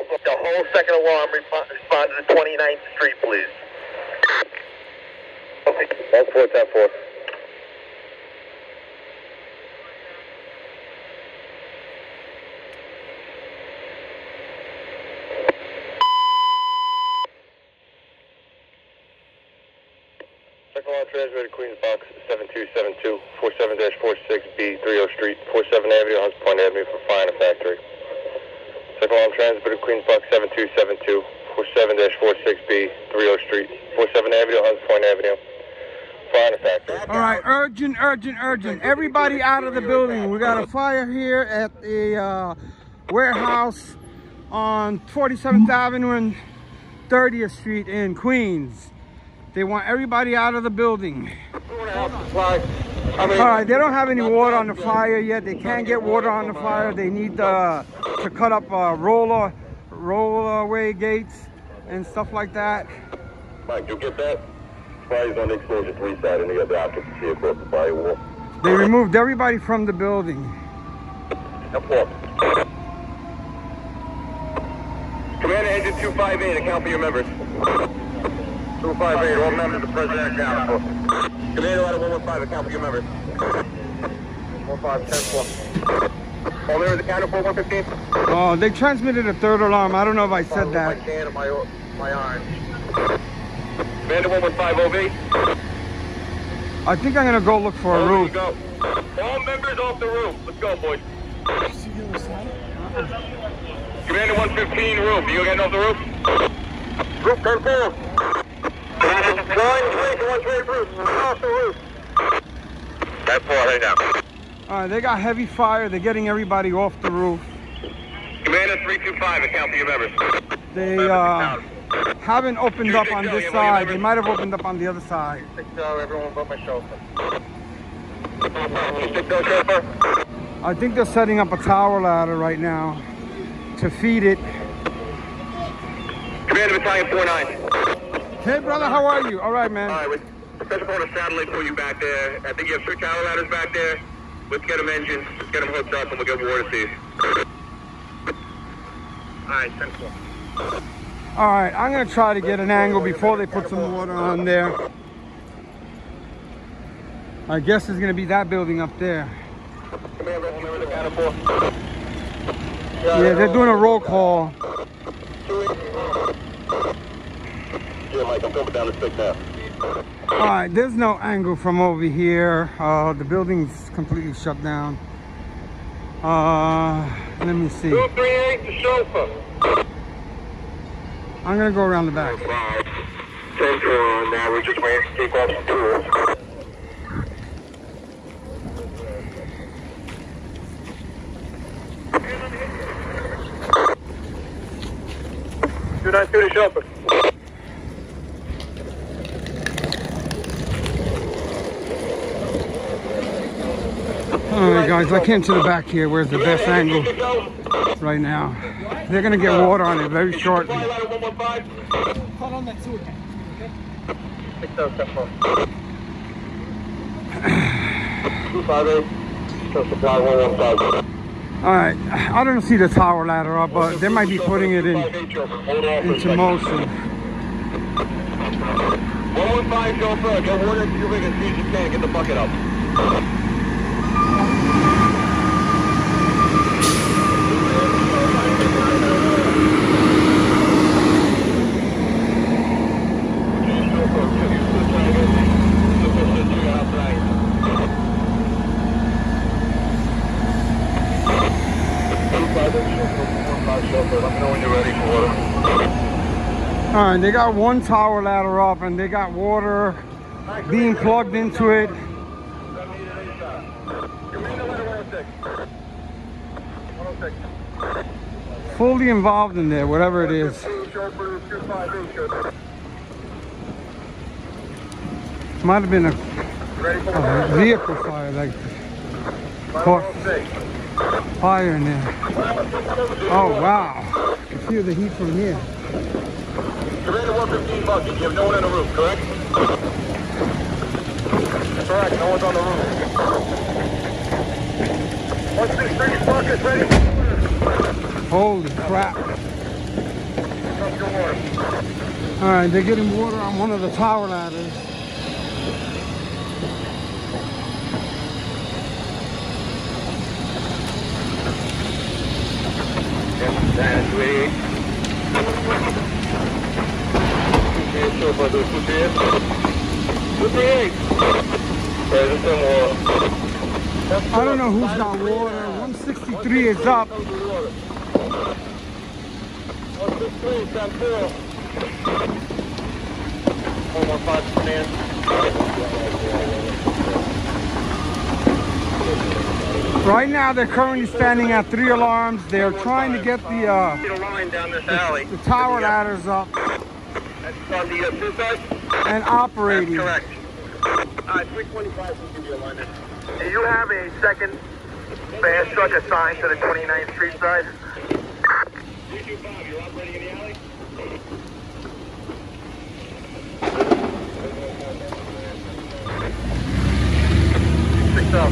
The whole second alarm respond to the 29th Street, please. Okay. 1410-4. Second alarm transmitted Queens Box 7272, 47-46B, 30 Street, 47 Avenue, Hunts Point Avenue for fire in a factory. Second alarm transmitted Queens Box 7272, 47-46B, 30 Street, 47 Avenue, Hunts Point Avenue, fire in a factory. All right, urgent, urgent, urgent. Everybody out of the building. We got a fire here at a warehouse on 47th Avenue and 30th Street in Queens. They want everybody out of the building. All right, they don't have any water on the fire yet. They can't get water on the fire. They need to cut up roll-away gates and stuff like that. Mike, you get that? Fire's on the exposure 3 side and the other occupancy across the firewall. They removed everybody from the building. Commander Engine 258, account for your members. 258, all members of the President account for. Commander Ladder 115, account for your members. 1510-4. All members accounted for 115? Oh, they transmitted a third alarm. I don't know if I said that. My can and my orange. Commander 115 OV. I think I'm gonna go look for a roof. Go. All members off the roof. Let's go, boys. Commander 115 roof. You getting off the roof? Roof, turn forward. One straight roof. Off the roof. That's 4 right now. All right, they got heavy fire. They're getting everybody off the roof. Commander 325, account for your members. They haven't opened up on this side. They might have opened up on the other side. Everyone but my chauffeur. Chauffeur. I think they're setting up a tower ladder right now to feed it. Commander Battalion 49. Hey, brother, how are you? All right, man. All right, we're set up on a satellite for you back there. I think you have 3 tower ladders back there. Let's get them engines. Let's get them hooked up, and we'll get water to you. All right, 10-4. All right, I'm gonna try to get an angle before they put some water on there. I guess it's gonna be that building up there. Yeah, they're doing a roll call. Yeah, Mike, I'm coming down the stick now. All right, there's no angle from over here. The building's completely shut down. Let me see. 238, the chauffeur. I'm gonna go around the back. 10-4, now we're just waiting to take off the tools. Do not do the chauffeur. All right, guys, I came to the back here. Where's the best angle right now? They're gonna get water on it very shortly. Hold on that too, All right, I don't see the tower ladder up, but they might be putting it into motion. 115 chauffeur, get water as big as you can. Get the bucket up. All right, they got one tower ladder up and they got water being plugged into it. Fully involved in there, whatever it is. Might have been a vehicle fire, like caught fire in there. Oh wow, you can feel the heat from here. Commander 115 bucket, you have no one on the roof, correct? Correct, no one's on the roof. 163 bucket ready. Holy crap. All right, they're getting water on one of the tower ladders. I don't know who's got water. 163 is up. 163, stand still. 115 command. Right now, they're currently standing at 3 alarms. They're trying to get the line down this alley. the tower ladders up That's on the suicide? and operating. That's correct. 325 will give you a line there. Do you have a second fast truck assigned to the 29th Street side? 325, you're operating in the alley? Six up.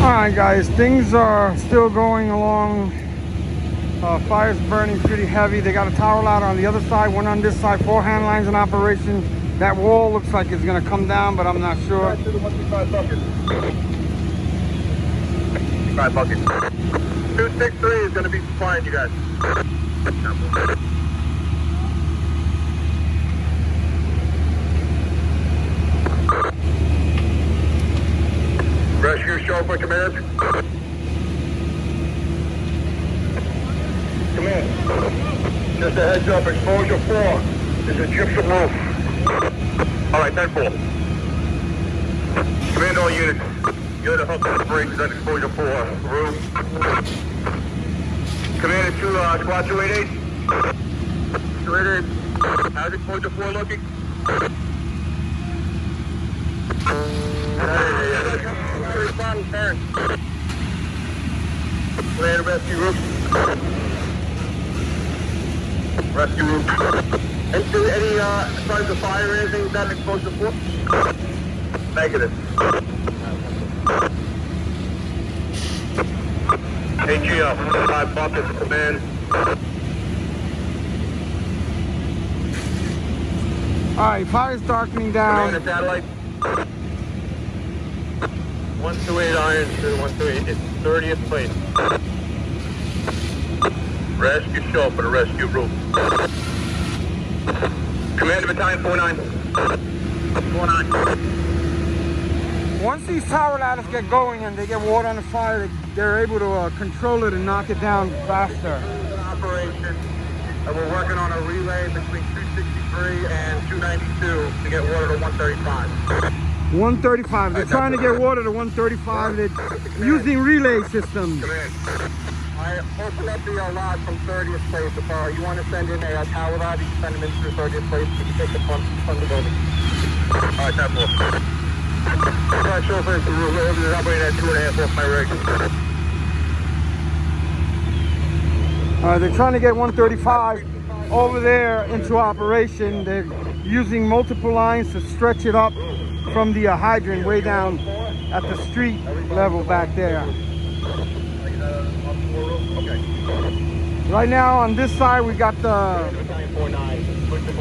Alright guys, things are still going along. Fire's burning pretty heavy. They got a tower ladder on the other side, one on this side, 4 hand lines in operation. That wall looks like it's gonna come down, but I'm not sure. 5 buckets. 263 is gonna be supplying you guys. Rescue chauffeur command. Command. Just a heads up, exposure 4 is a gypsum roof. Alright, 10-4. Command all units. You're the hook and brakes on exposure 4 roof. Command 2 squad 288. 288. How's exposure 4 looking? Respond, turn. Land rescue roof. Rescue roof. Any signs of fire or anything that exposed to 4? Negative. AGL, 5 buckets, command. Alright, fire's darkening down. Command satellite. 128 iron to 128. It's 30th place. Rescue chauffeur, rescue roof. Command battalion 49. 49. Once these tower ladders get going and they get water on the fire, they're able to control it and knock it down faster. Operation, and we're working on a relay between 263 and 292 to get water to 135. 135. They're trying to get water to 135. They're using relay systems. Command. I opened up the lot from 30th place. If you want to send in a tower ladder, you can send them into the 30th place. You can take the front of the building. All right, 10-4. Alright, chauffeur, we're operating at 2.5 off my rig. They're trying to get 135 over there into operation. They're using multiple lines to stretch it up from the hydrant way down at the street level back there. Right now on this side we got the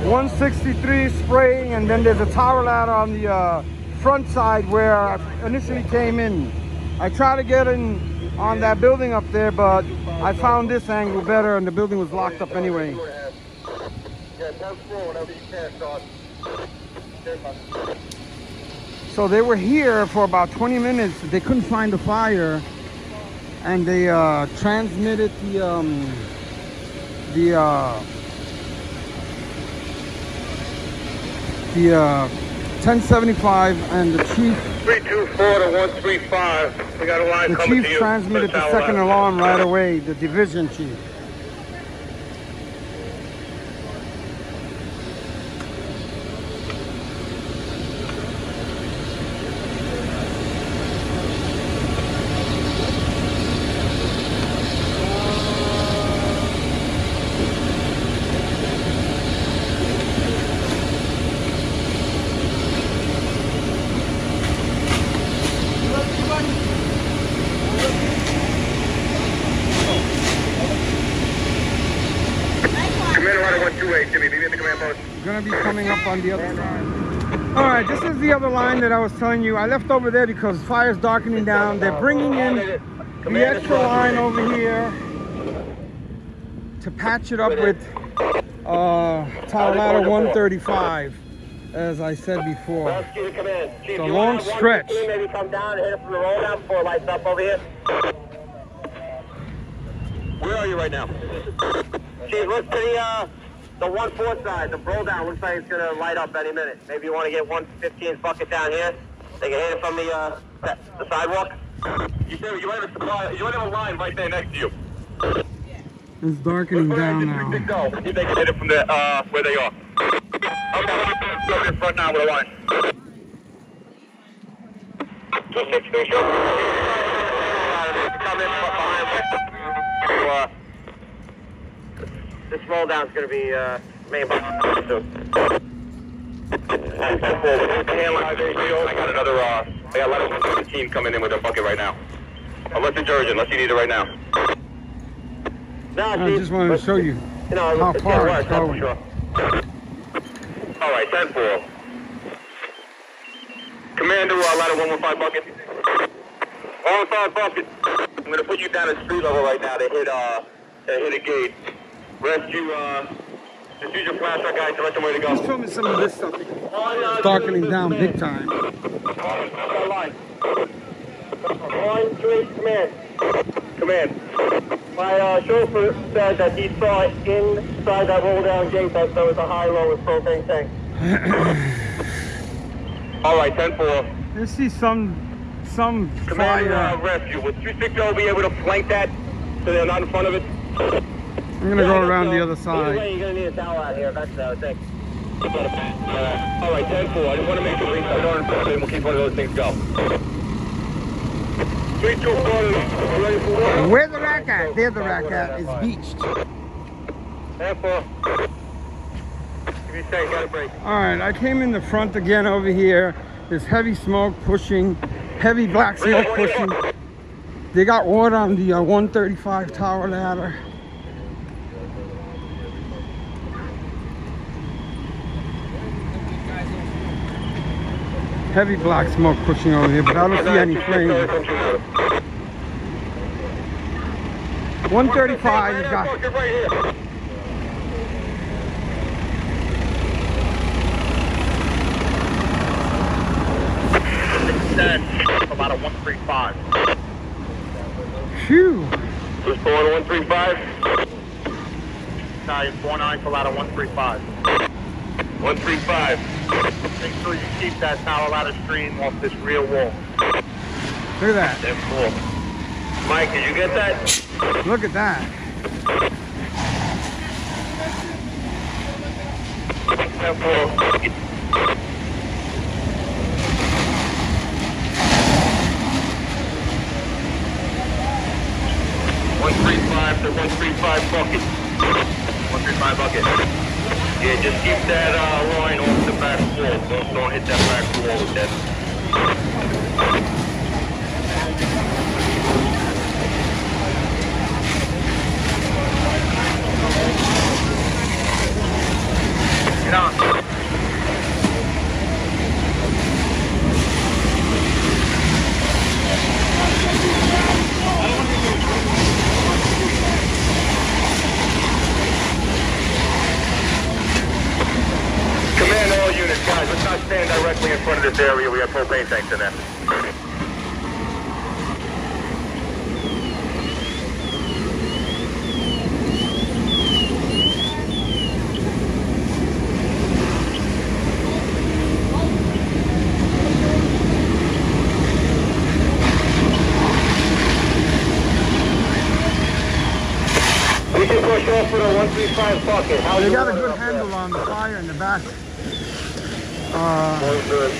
163 spraying, and then there's a tower ladder on the front side where I initially came in. I tried to get in on that building up there, but I found this angle better and the building was locked up anyway. So they were here for about 20 minutes. They couldn't find the fire, and they transmitted the 1075 and the chief. 324 to 135. We got a line coming to you. The chief transmitted the second alarm right away, the division chief. gonna be coming up on the other side. All right, this is the other line that I was telling you. I left over there because fire's darkening down. They're bringing in the extra line over here to patch it up with tower ladder 135, as I said before. It's a long stretch. Maybe come down and hit it from the roll down before it lights up over here. Where are you right now? Chief, look to the 1-4 side. The roll down looks like it's gonna light up any minute. Maybe you want to get 115 bucket down here. They can hit it from the sidewalk. You might have a supply. You might have a line right there next to you. It's darkening down now. See if they can hit it from the where they are. Okay, go in front now with a line. 263 show. Come in behind. This roll down is going to be main box soon. I got another. I got a lot of team coming in with a bucket right now. Unless it's urgent, unless you need it right now. No, I just wanted to show you how far it's going. Sure. All right, 10-4. Commander, ladder 115 bucket. 115 bucket. I'm going to put you down at street level right now to hit a gate. Rescue, just use your flashlight, guys, to let them where to go. Just show me some of this stuff. It's darkening down big time. Line. 1-3, command. Command. My chauffeur said that he saw inside that roll down gate that there was a high-low with propane tank. All right, 10-4. I see some Commander, fire. rescue. Will 260 be able to flank that so they're not in front of it? I'm gonna go around the other Either side. way, you're going to need a towel out here. That's what I think. All right, 10-4. I just want to make sure we don't infect it and we'll keep one of those things go. 3, 2, 1, ready for war? Where's the rack at? There's the rack at. It's beached. 10-4. Give me a second, got a break. All right, I came in the front again over here. There's heavy smoke pushing, heavy black smoke pushing. They got water on the 135 tower ladder. Heavy black smoke pushing over here, but I don't see any flames. 135 has got. About a 135. Phew. Who's going 135? Sorry, 49 for ladder 135. 135. Make sure you keep that tower ladder stream off this rear wall. Look at that. 10-4. Mike, did you get that? Look at that. 10-4. 135 to 135 bucket. 135 bucket. Yeah, just keep that line off the back wall. Don't hit that back wall with that. Get on. Command all units, guys. Let's not stand directly in front of this area. We have propane tanks in there. We can push off for the 135 bucket. How They got a good handle on the fire in the back. good.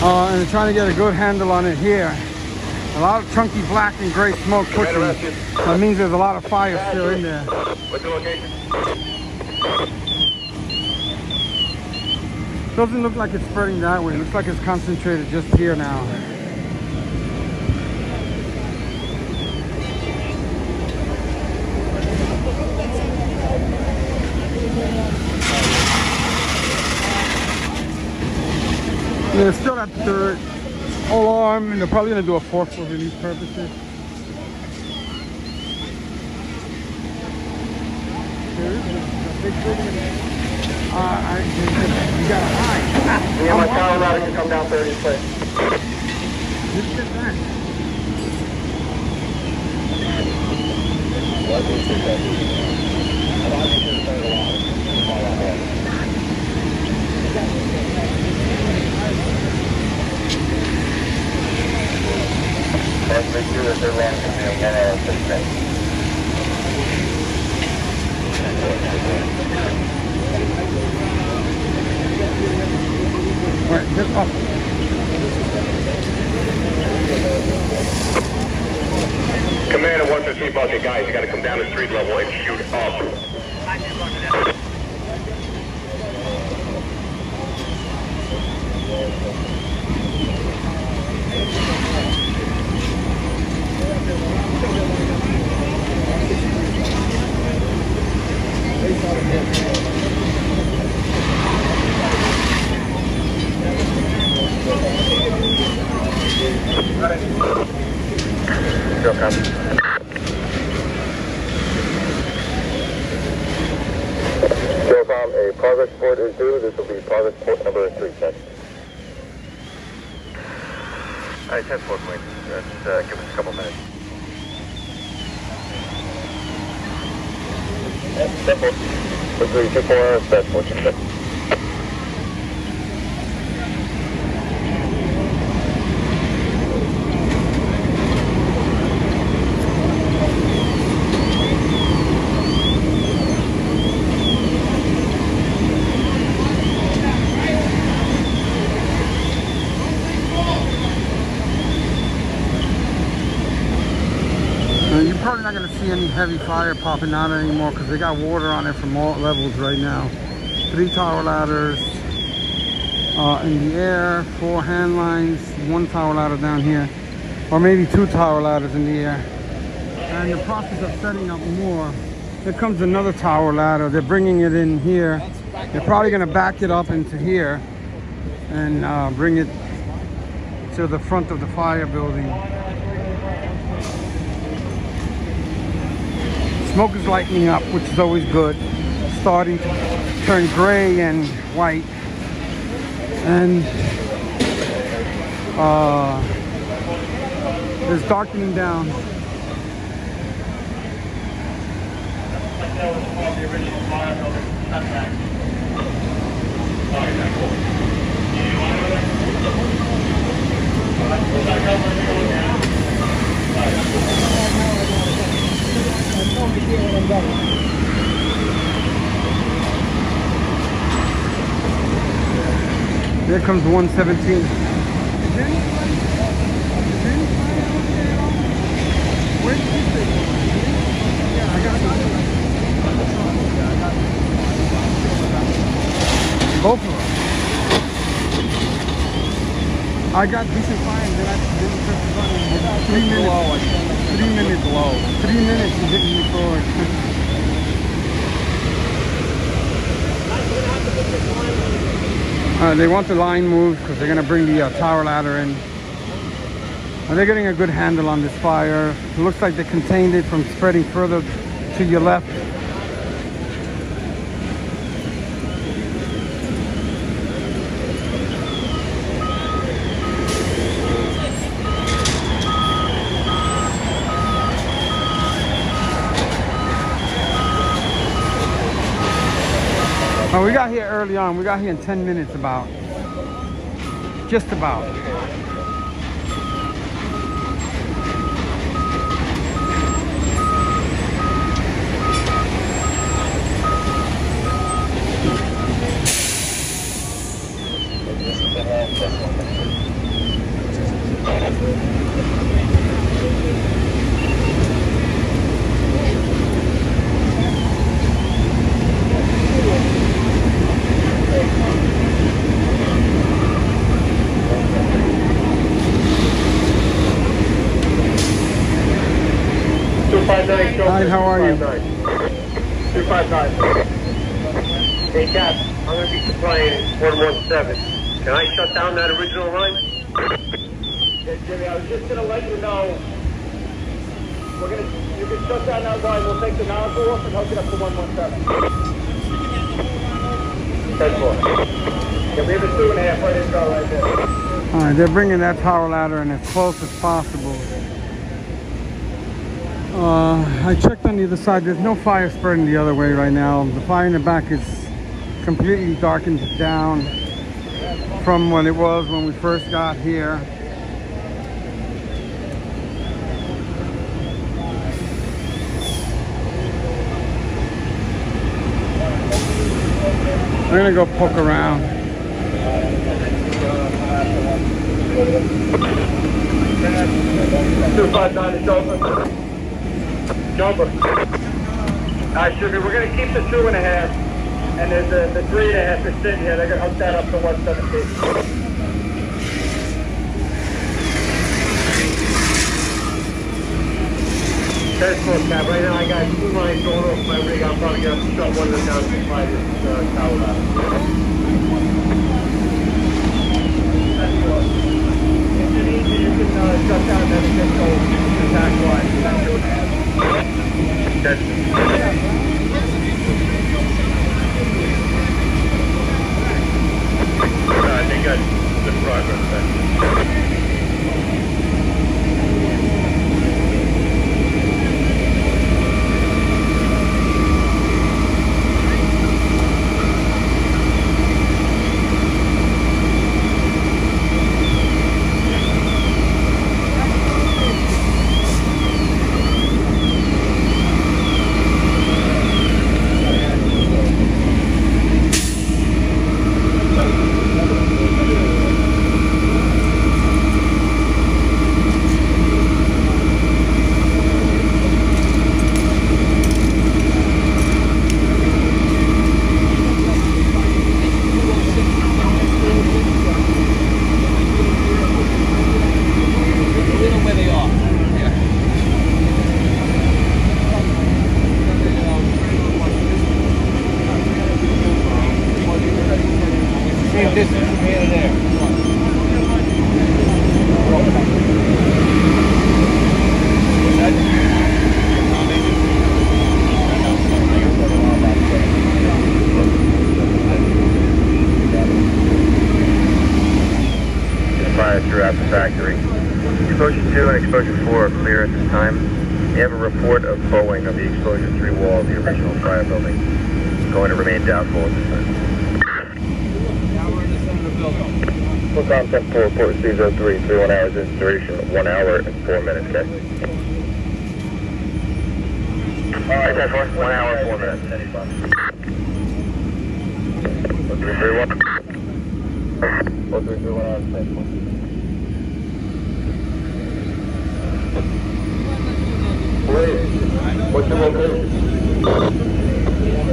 And they're trying to get a good handle on it here. A lot of chunky black and gray smoke pushing. That means there's a lot of fire still in there. What's the location? Doesn't look like it's spreading that way. It looks like it's concentrated just here now. They're still at third alarm, and they're probably going to do a fourth for relief purposes. There is a big building. You got a high. Yeah, my tower ladder can come down 30 foot. Just get that. Let's make sure that they're running in 1 hour 6 minutes. Right, just up. Commander 115 Bucket, guys, you gotta come down to street level and shoot up. Go, copy. A progress report is due. This will be progress report number 3, check. Alright, 10-4, Queen. Just give us a couple minutes. 10-4. 324, that's 14, check. You're probably not going to see any heavy fire popping out anymore because they got water on it from all levels right now. 3 tower ladders in the air, 4 hand lines, 1 tower ladder down here, or maybe 2 tower ladders in the air. And in the process of setting up more, here comes another tower ladder. They're bringing it in here. They're probably going to back it up into here and bring it to the front of the fire building. Smoke is lightening up, which is always good. Starting to turn gray and white. And it's darkening down. There comes 117. Both of them. I got decent fire and then I didn't press the button. 3 minutes. 3 minutes low. 3 minutes and hitting me forward. They want the line moved because they're going to bring the tower ladder in. And they're getting a good handle on this fire. It looks like they contained it from spreading further to your left. Oh, we got here early on. We got here in 10 minutes about. Just about. Hi, how are you? 259. Hey, Cap, I'm going to be supplying 117. Can I shut down that original line? Yeah, Jimmy, I was just going to let you know. You can shut down that line. We'll take the nozzle off and hook it up to 117. 10-4. Yeah, we have a 2.5 ready to go right there. All right, they're bringing that power ladder in as close as possible. I checked on the other side. There's no fire spreading the other way right now. The fire in the back is completely darkened down from what it was when we first got here. I'm gonna go poke around. 259 is over. Jumper. Sugar, we're going to keep the 2.5, and there's the 3.5 is sitting here. They're going to hook that up to 117. That's close, Cap. Right now I got 2 lines going off my rig. I'm probably going to have to shut one of them down to supply this tower ladder. If you need to, you can shut down that additional attack line. That's 2.5. That's I think that's good progress then. Throughout the factory. Exposure 2 and exposure 4 are clear at this time. We have a report of bowing of the exposure 3 wall of the original fire building. It's going to remain doubtful at this time. Now we're in the center of the building. Full contact 4, report C03, 31 hours in duration, 1 hour and 4 minutes, okay? Alright, that's 1 hour and 4 minutes. 1331. 1331 hours, 10. What's your location?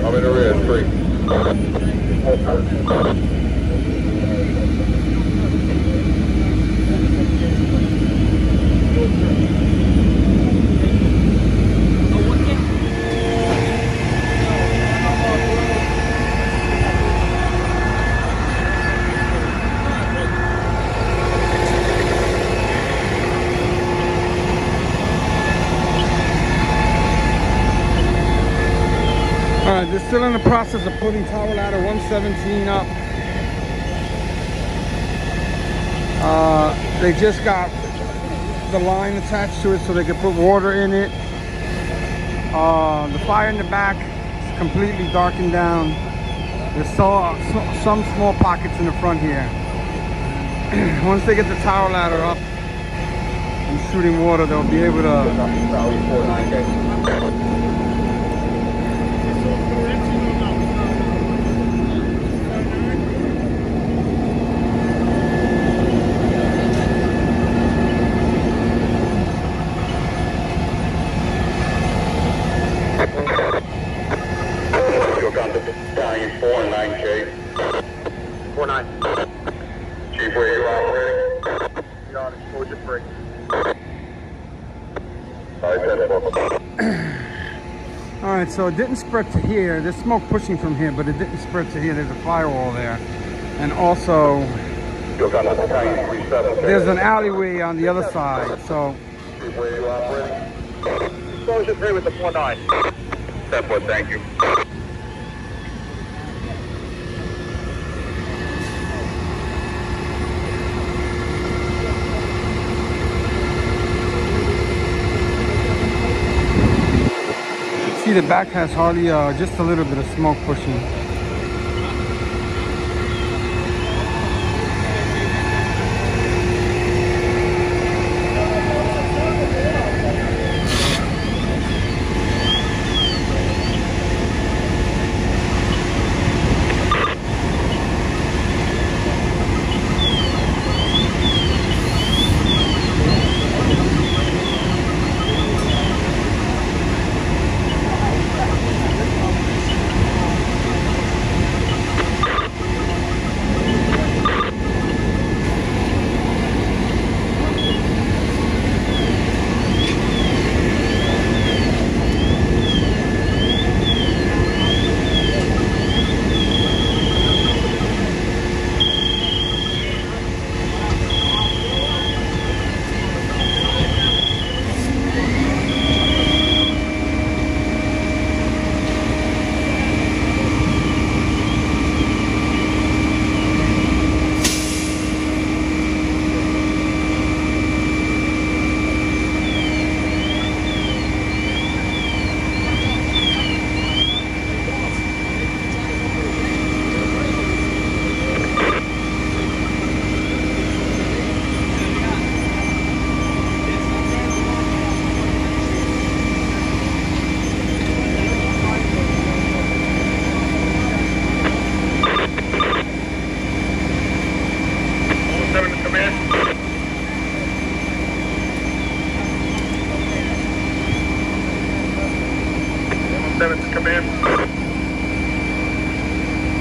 I'm in the rear, 3. Alright, they're still in the process of putting tower ladder 117 up. They just got the line attached to it so they can put water in it. The fire in the back is completely darkened down. There's some small pockets in the front here. Once they get the tower ladder up and shooting water, they'll be able to Battalion 4-9K. 4-9. Chief, where you operating? You're on exposure 3. Alright, 10-4. All right, so it didn't spread to here. There's smoke pushing from here, but it didn't spread to here. There's a firewall there. And also, there's an alleyway on the other side, so. Where you operating? Exposure 3 with the 4-9. 10-4, thank you. See, the back has hardly just a little bit of smoke pushing.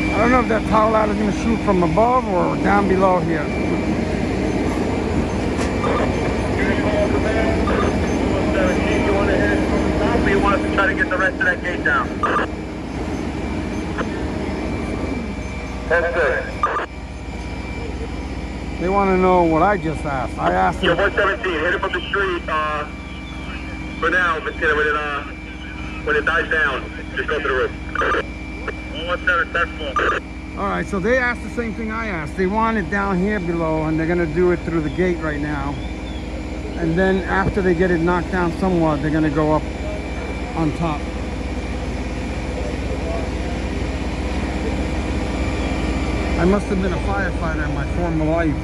I don't know if that towel ladder is going to shoot from above or down below here. You want to hit from the top, or you want us to try to get the rest of that gate down? 10-6. They want to know what I just asked. I asked You're them. 117. Hit it from the street for now, but when it dies down, just go to the roof. 117, 10-4. All right, so they asked the same thing I asked. They want it down here below, and they're going to do it through the gate right now. And then after they get it knocked down somewhat, they're going to go up on top. I must have been a firefighter in my former life.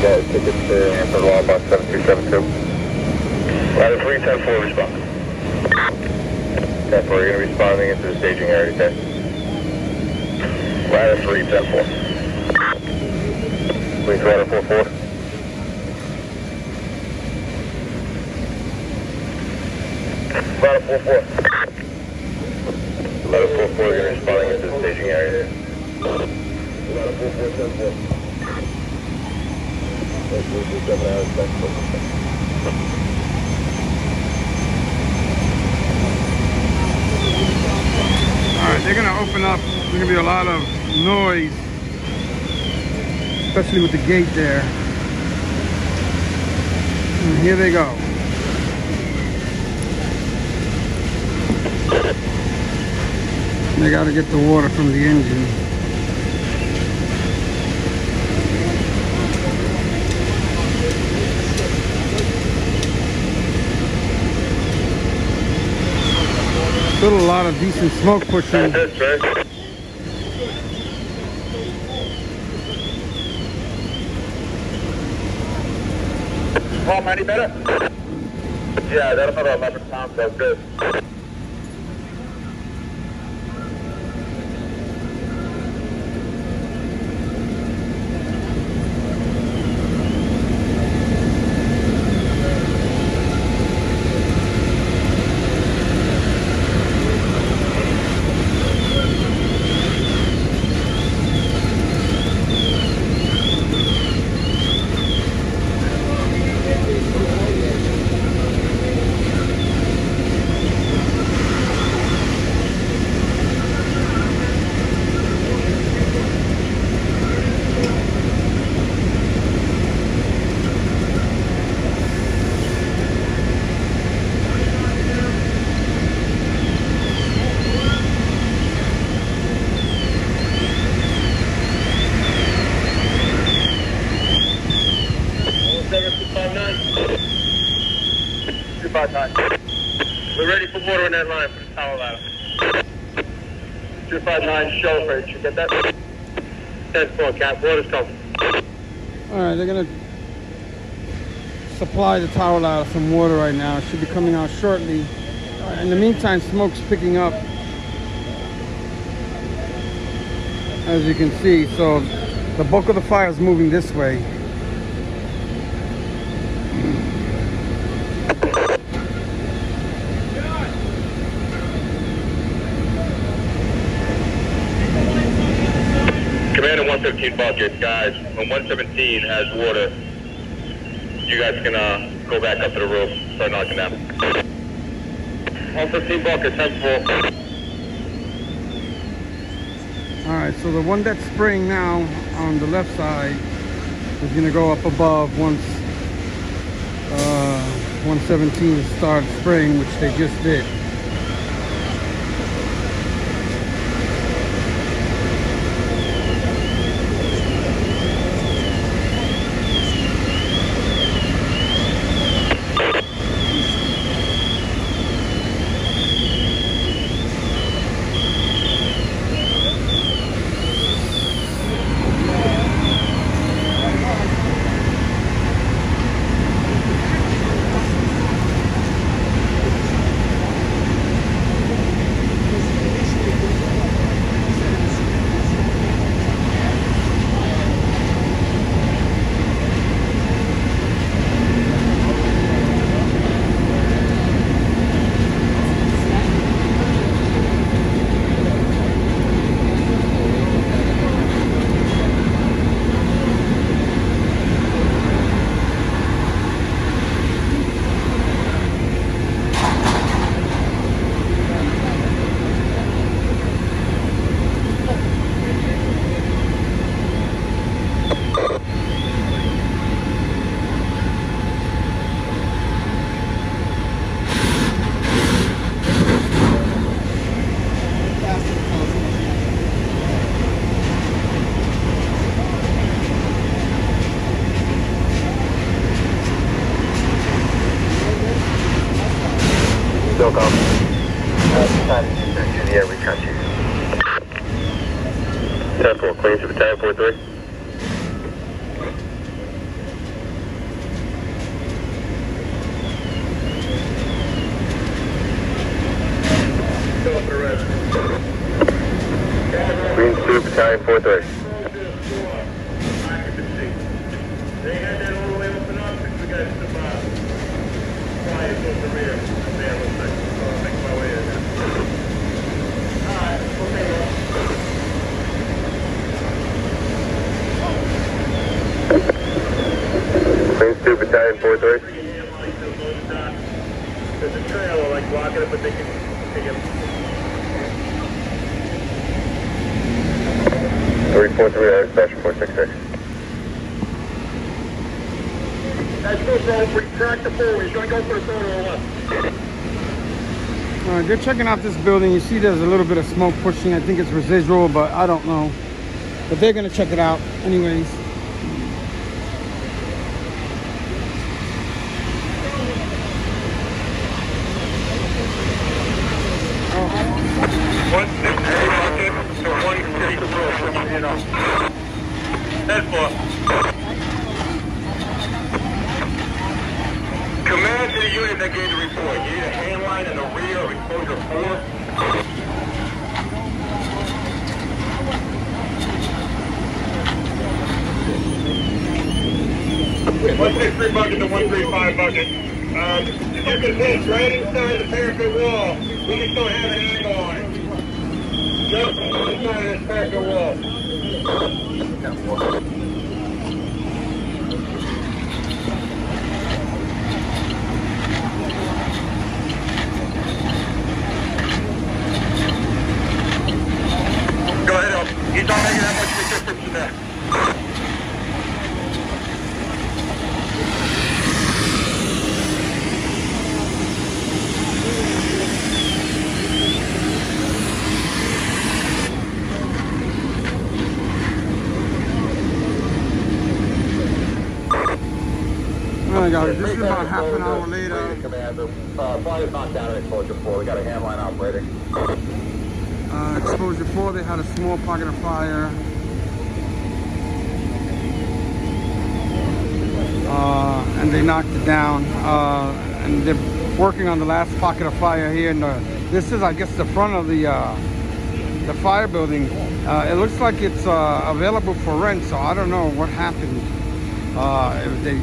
Yeah, tickets for the law box 7272. Ladder 3, 10-4, respond. 10-4, you're going to be responding into the staging area, okay? Ladder 3, 10-4. Please, ladder 4-4. Ladder 4-4. Ladder 4-4, you're going to be responding into the staging area. Ladder 4-4, 10-4. Alright, they're going to open up. There's going to be a lot of noise, especially with the gate there. And here they go. They got to get the water from the engine. Still a lot of decent smoke pushing. Tom, any better? Yeah, that's about 11 pounds, that's good. water in that line for the towel ladder. 259 Shelford, did you get that? 10-4, Cap, water's coming. All right, they're gonna supply the tower ladder some water right now. It should be coming out shortly. In the meantime, smoke's picking up, as you can see. So the bulk of the fire is moving this way. Commander 115 bucket, guys, when 117 has water, you guys can go back up to the roof, start knocking down. 115 bucket, 10-4. All right, so the one that's spraying now on the left side is gonna go up above once 117 starts spraying, which they just did. Still come. Decided to search in the air recon chief. 10-4, clean to battalion 43. Green 2, battalion 43. They had that all the way open up because we got some fires over the rear. Make my way in there. Alright, okay. Green 2, battalion 43. There's a trailer like blocking it, but they can take it. 343, special 466. That's good, bro. Retract the forward. He's going to go for the photo or what? All right, they're checking out this building. You see there's a little bit of smoke pushing. I think it's residual, but I don't know. But they're going to check it out anyways. Command to the unit that gave the report. You need a hand line in the rear of exposure 4. One 163 bucket to 135 bucket. Look at this, right inside the parapet wall. We just don't have an angle on it. Just inside of this parapet wall. Go ahead, Elf. He's not making that much resistance in there. All right, guys, this is about half an hour later. Transit. Fire's not down at exposure 4. We got a handline operating. Exposure 4, they had a small pocket of fire. And they knocked it down. And they're working on the last pocket of fire here. And this is, I guess, the front of the fire building. It looks like it's available for rent, so I don't know what happened. If they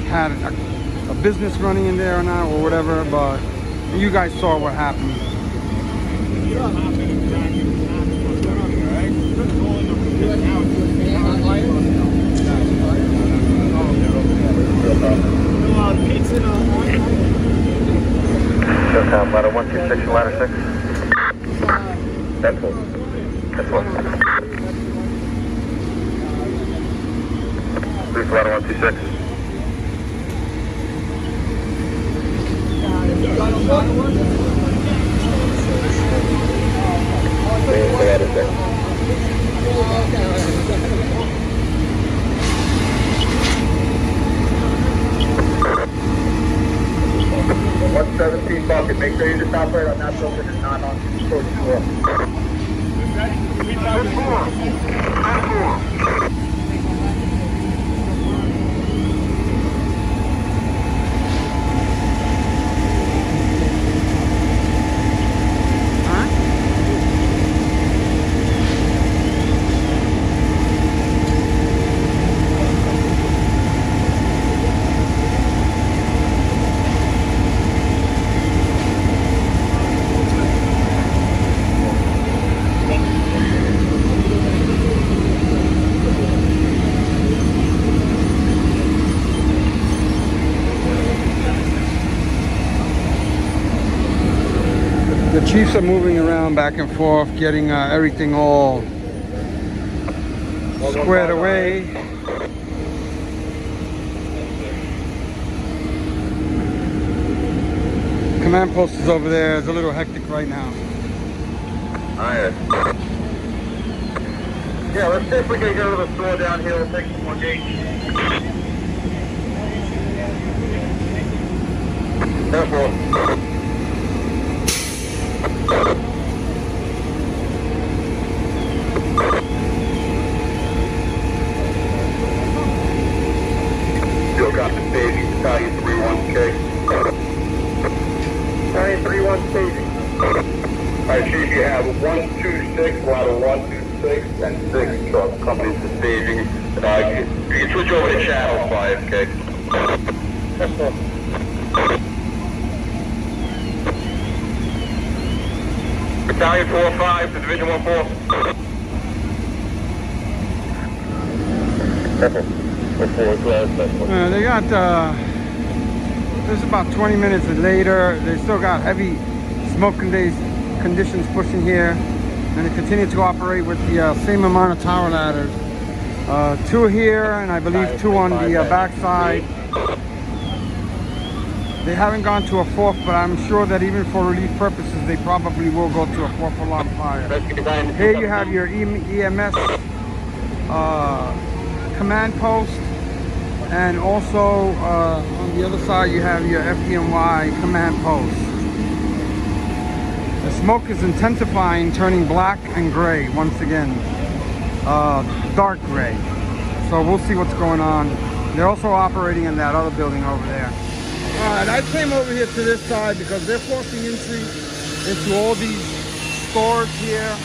had a business running in there or not, or whatever, but you guys saw what happened. SOCOM, ladder 126 and ladder 6. That's one. That's one. Please, ladder 126. Please, ladder 6. 117 bucket. Make sure you just operate on that filter and not on approach 4. The chiefs are moving around back and forth, getting everything all squared away. Command post is over there. It's a little hectic right now. Alright. Yeah, let's see if we can go to the store down here. We'll take some more gauge. Careful. Still got the staging, Battalion 3-1K. Battalion 3-1 staging. Alright, Chief, you have 126, ladder 126, and 6 truck companies to staging. You can switch over to channel 5K. That's all. Battalion 4-5 to Division 1-4. They got, this is about 20 minutes later. They still got heavy smoke conditions pushing here. And they continue to operate with the same amount of tower ladders. 2 here, and I believe 2 on the backside. They haven't gone to a 4th, but I'm sure that even for relief purposes, they probably will go to a 4th alarm fire. Here you have your EMS command post, and also on the other side you have your FDNY command post. The smoke is intensifying, turning black and gray once again, dark gray. So we'll see what's going on. They're also operating in that other building over there. Alright, I came over here to this side because they're forcing entry into all these stores here.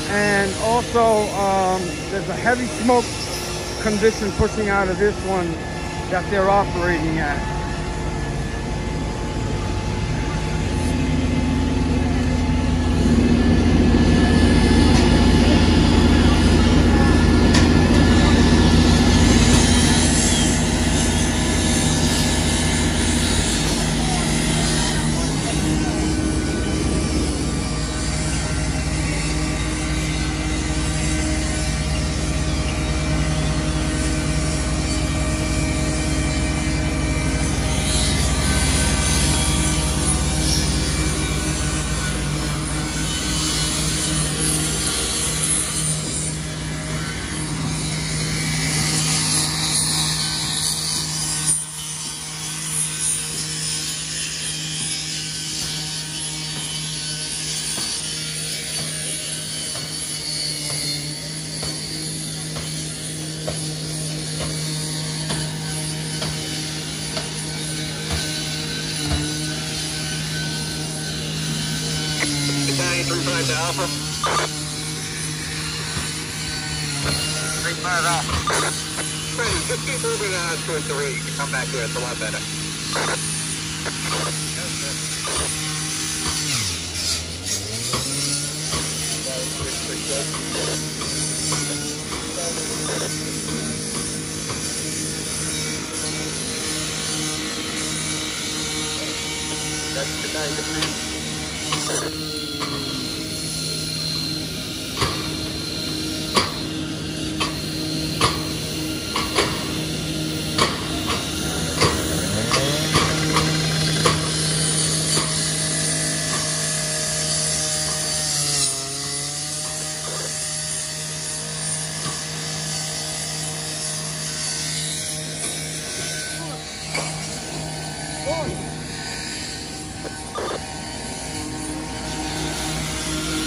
And also, there's a heavy smoke condition pushing out of this one that they're operating at. 35 to Alpha. 35 Alpha. Ready, just keep moving 2 and 3. You can come back here, it's a lot better. That's the guy that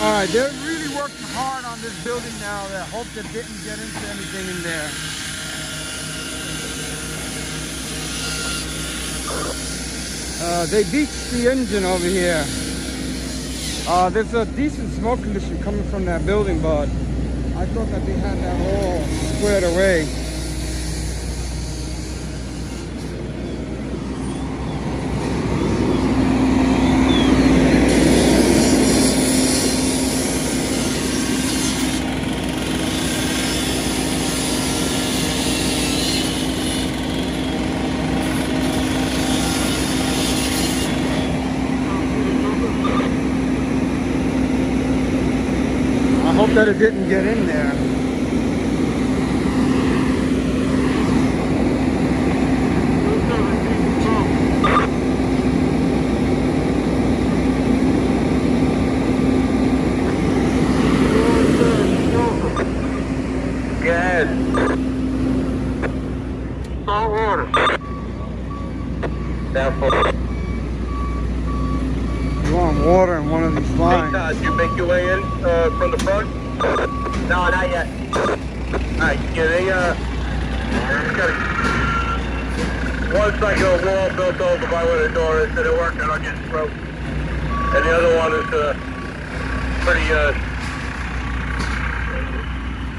All right, they're really working hard on this building now. I hope they didn't get into anything in there. They beached the engine over here. There's a decent smoke condition coming from that building, but I thought that they had that all squared away. I hope that it didn't get in there. Gas. Salt water. You want water in one of these lines. Hey, Todd, you make your way in from the front? No, not yet. Alright, yeah, they, got one side of a wall built over by where the door is, so they're working on getting through. And the other one is,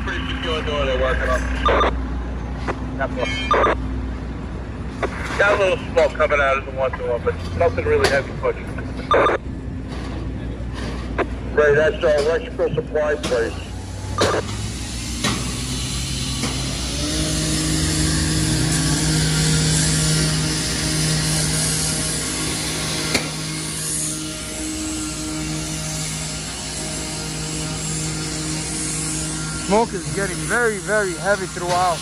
pretty secure door they're working on. Got a little smoke coming out of the one door, but nothing really heavy pushing. Right, that's our electrical supply place. Smoke is getting very, very heavy throughout.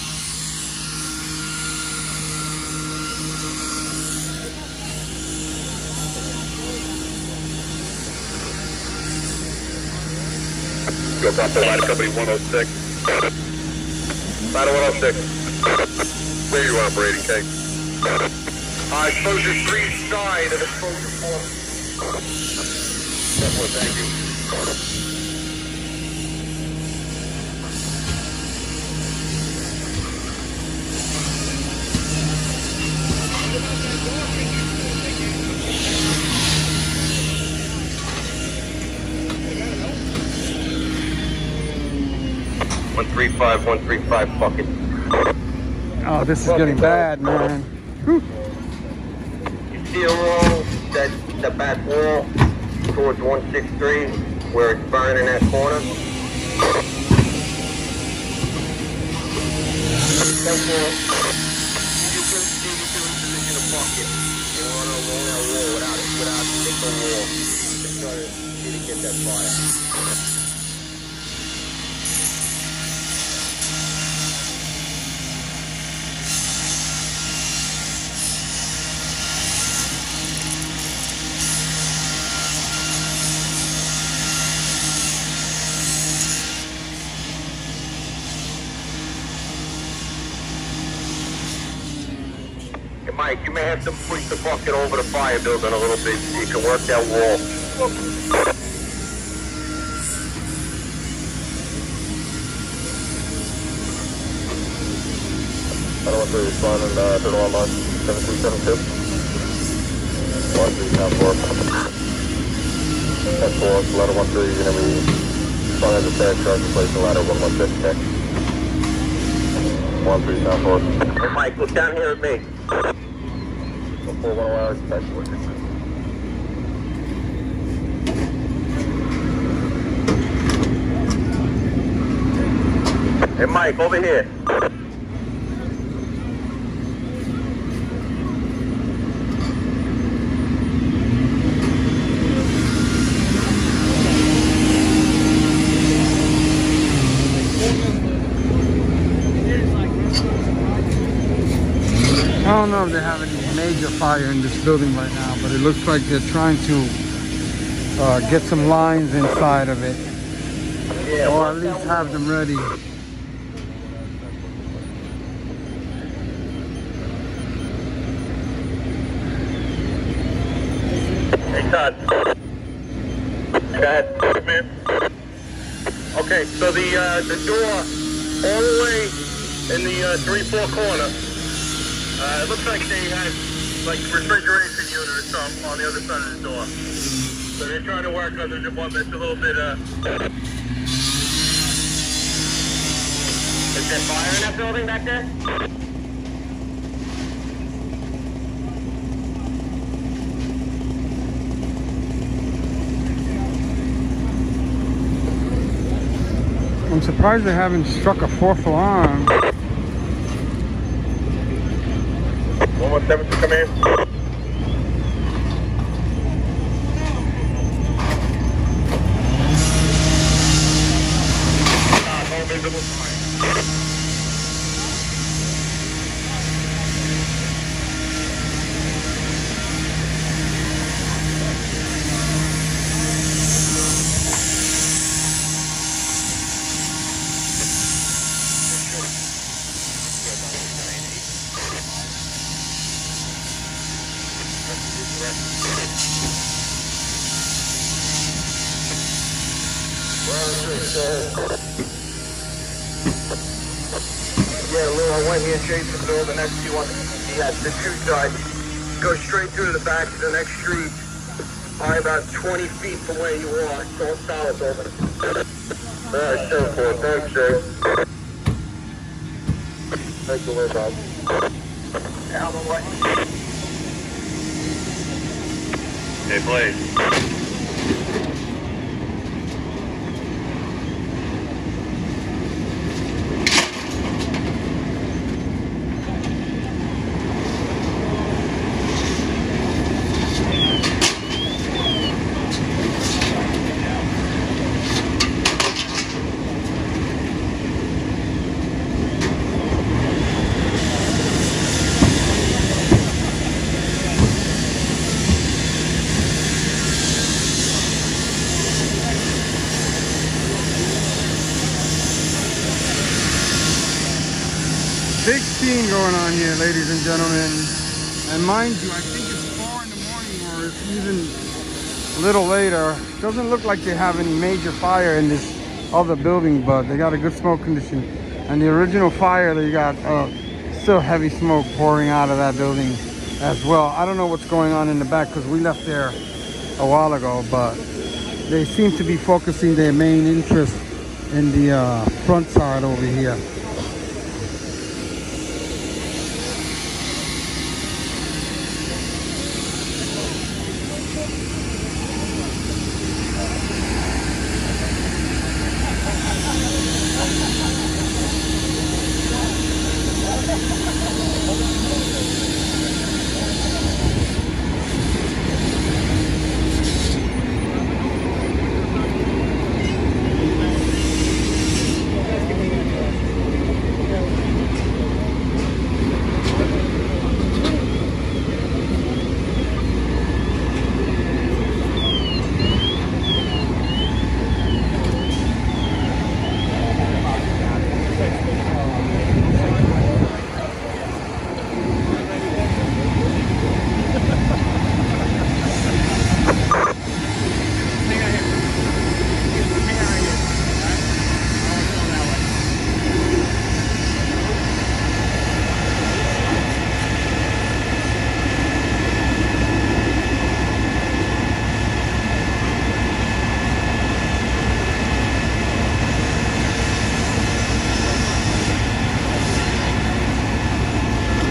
Go up to line company 106. Line 106. Where you operating, Kate? Exposure 3 side of exposure 4. Definitely, thank you. One 135, fuck it. Oh, this is getting bad, man. Whew. You see a wall, that's the back wall towards 163, where it's burning in that corner. That wall, you can see the position of bucket. You don't want to roll that wall without the wall. Just try to get that fire. Mike, you may have to push the bucket over the fire building a little bit so you can work that wall. I don't want to respond and turn alarm on 7372. 1394. That's 4, ladder 13, you're going to be front of the fire truck, replacing ladder 116 next. 13, down 4. Hey, Mike, look down here at me. 4, 1 hours, special. Hey, Mike, over here. I don't know if they have any major fire in this building right now, but it looks like they're trying to get some lines inside of it, or at least have them ready. Hey, Todd. Go ahead. Man. Okay, so the door all the way in the 3-4 corner, it looks like they had like refrigeration unit or something on the other side of the door. So they're trying to work on the one that's a little bit, Is there fire in that building back there? I'm surprised they haven't struck a 4th alarm. 117 to come in. No visible fire. Yeah, Lou, I went here and chased the door. The next two on the two side. Go straight through to the back to the next street. Probably about 20 feet from where you are. Don't solid over. Alright, 7-4, thanks, Jay. Thanks a lot, Bob. Out of the way. Hey, Blaze. Big scene going on here, ladies and gentlemen. And mind you, I think it's 4 in the morning, or it's even a little later. Doesn't look like they have any major fire in this other building, but they got a good smoke condition. And the original fire, they got still heavy smoke pouring out of that building as well. I don't know what's going on in the back because we left there a while ago, but they seem to be focusing their main interest in the front side over here.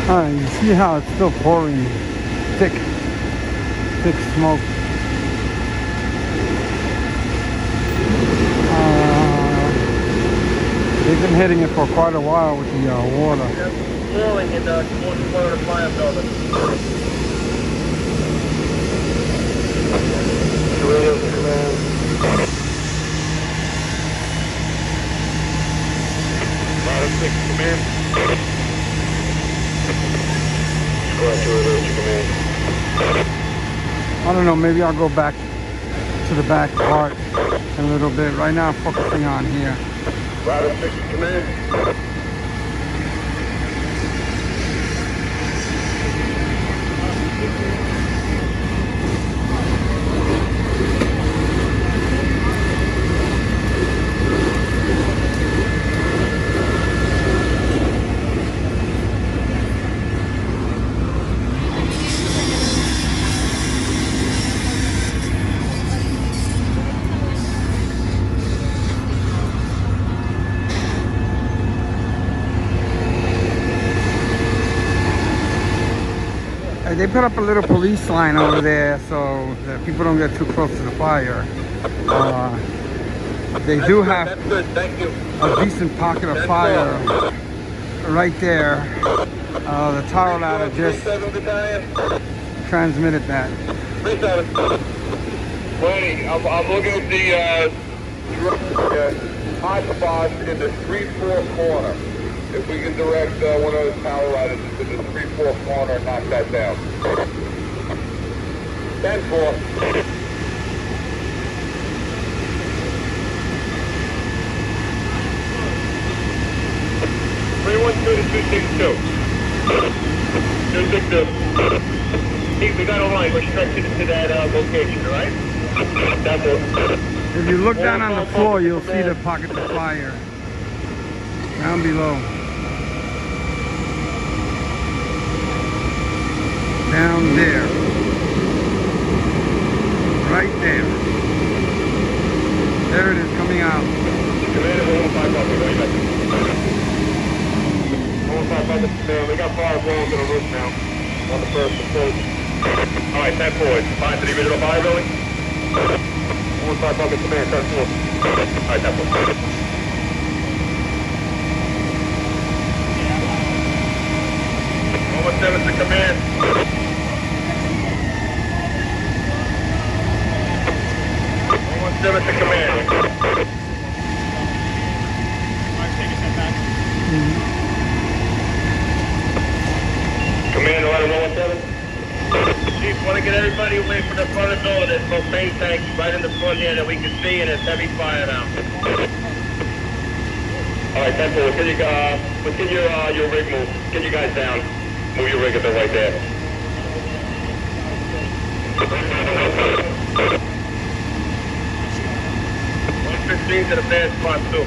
You see how it's still pouring thick smoke. They've been hitting it for quite a while with the water. Pouring in the corner of the fire building. Ladder 6, command. Squad 2 alert, command. I don't know, maybe I'll go back to the back part in a little bit. Right now I'm focusing on here. Ladder 6, command. They put up a little police line over there so that people don't get too close to the fire. They do have a decent pocket of fire right there. The tower ladder just transmitted that. Wait, I'm looking at the high spots in the 3-4 corner. If we can direct one of those power ladders into the 3-4 corner and knock that down. 10-4. (312 to 262). 262. Hey, we got a line. We're stretching into that location, all right? That's it. If you look down on the floor, you'll see the pockets of fire down below. Down there. Right there. There it is, coming out. We got fire blowing to the roof now. On the first approach. Alright, 10 forward. 5 to the original fire building. 1-5 bucket command, 10 forward. Alright, 10 forward. 117 to command. 117 to command. Command, ladder 117. Chief, want to get everybody away from the front of the door. There's propane tanks right in the front here that we can see, and it's heavy fire now. Alright, 10 forward. Can you, get your rig move. Get you guys down. Move your rig if they're right there. 115 to the bad spot, too.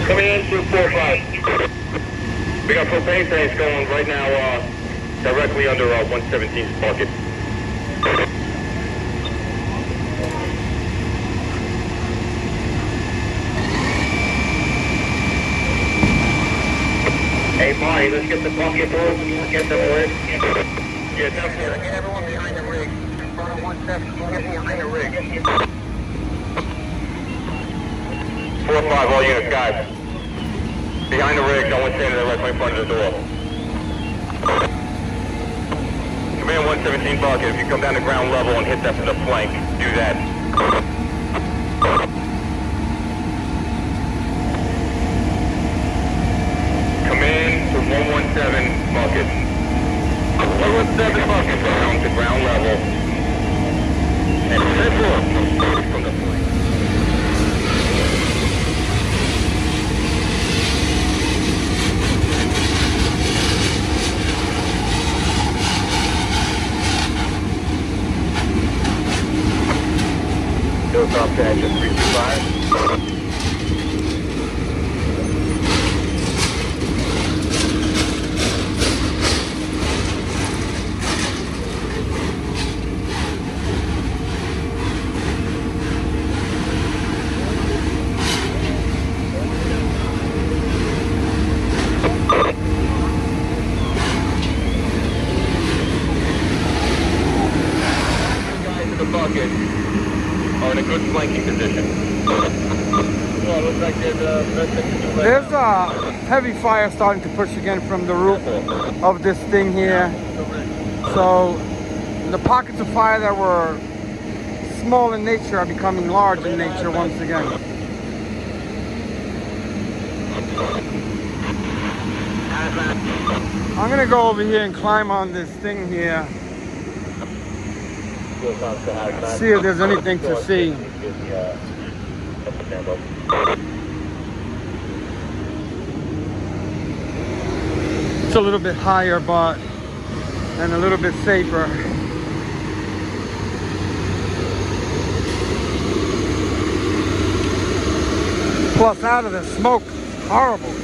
Coming in through 4-5. We got propane tanks going right now, directly under 117's bucket. Hey, Marty, let's get the bucket moved. Get them rig. Yeah, definitely. Get everyone behind the rig. In front of 117, get behind the rig. 4-5, all units, guys. Behind the rig, no one's standing there right in front of the door. Command 117 bucket, if you come down to ground level and hit that from the flank, do that. Command to 117 bucket. 117 bucket, down to ground level. And 10-4 from the flank. Hilltop Dash at 325. target are in a good flanking position. Well, looks like There's a heavy fire starting to push again from the roof of this thing here. So the pockets of fire that were small in nature are becoming large in nature once again. I'm gonna go over here and climb on this thing here. See if there's anything to see. It's a little bit higher, but and a little bit safer. Plus, out of the smoke, horrible.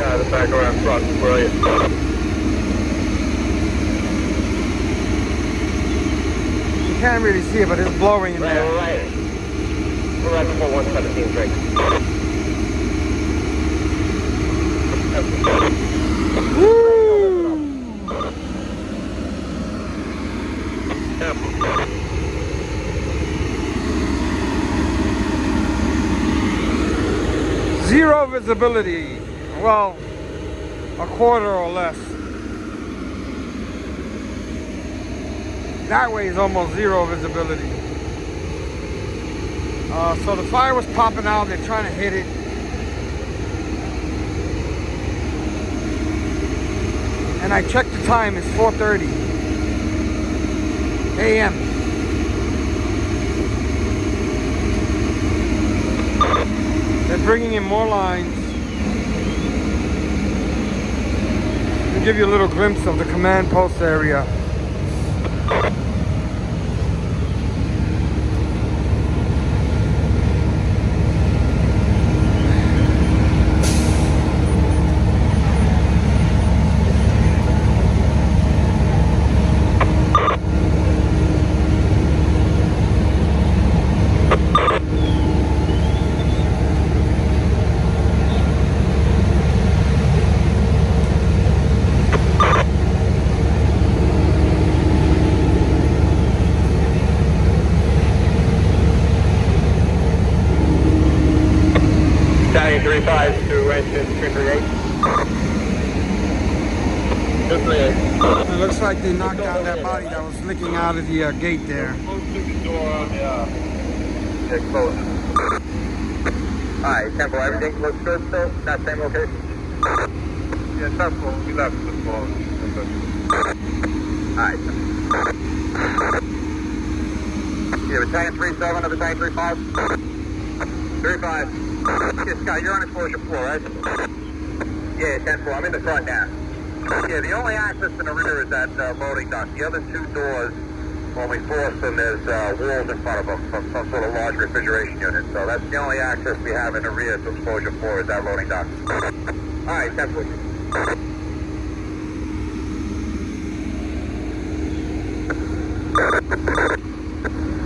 The back around front, brilliant. You can't really see it, but it's blowing in there. Right. We're right before 117 drink. Woo! Zero visibility. Well, a quarter or less. That way is almost zero visibility. So the fire was popping out. They're trying to hit it. And I checked the time. It's 4:30 a.m. They're bringing in more lines. I'll give you a little glimpse of the command post area. Italian 35 to engine 338. 238. It looks like they knocked down that body that was licking out of the gate there. Close to the door on the, close. Alright, Temple, everything looks good still? That same location? Yeah, Temple, we left the phone. Alright. You have Italian 37 of Italian 35? 35. Yeah, Scott, you're on exposure 4, right? Yeah, 10-4. I'm in the front now. Yeah, the only access in the rear is that loading dock. The other two doors, when we force them, there's walls in front of them from some sort of large refrigeration unit. So that's the only access we have in the rear to exposure 4 is that loading dock. All right, 10-4.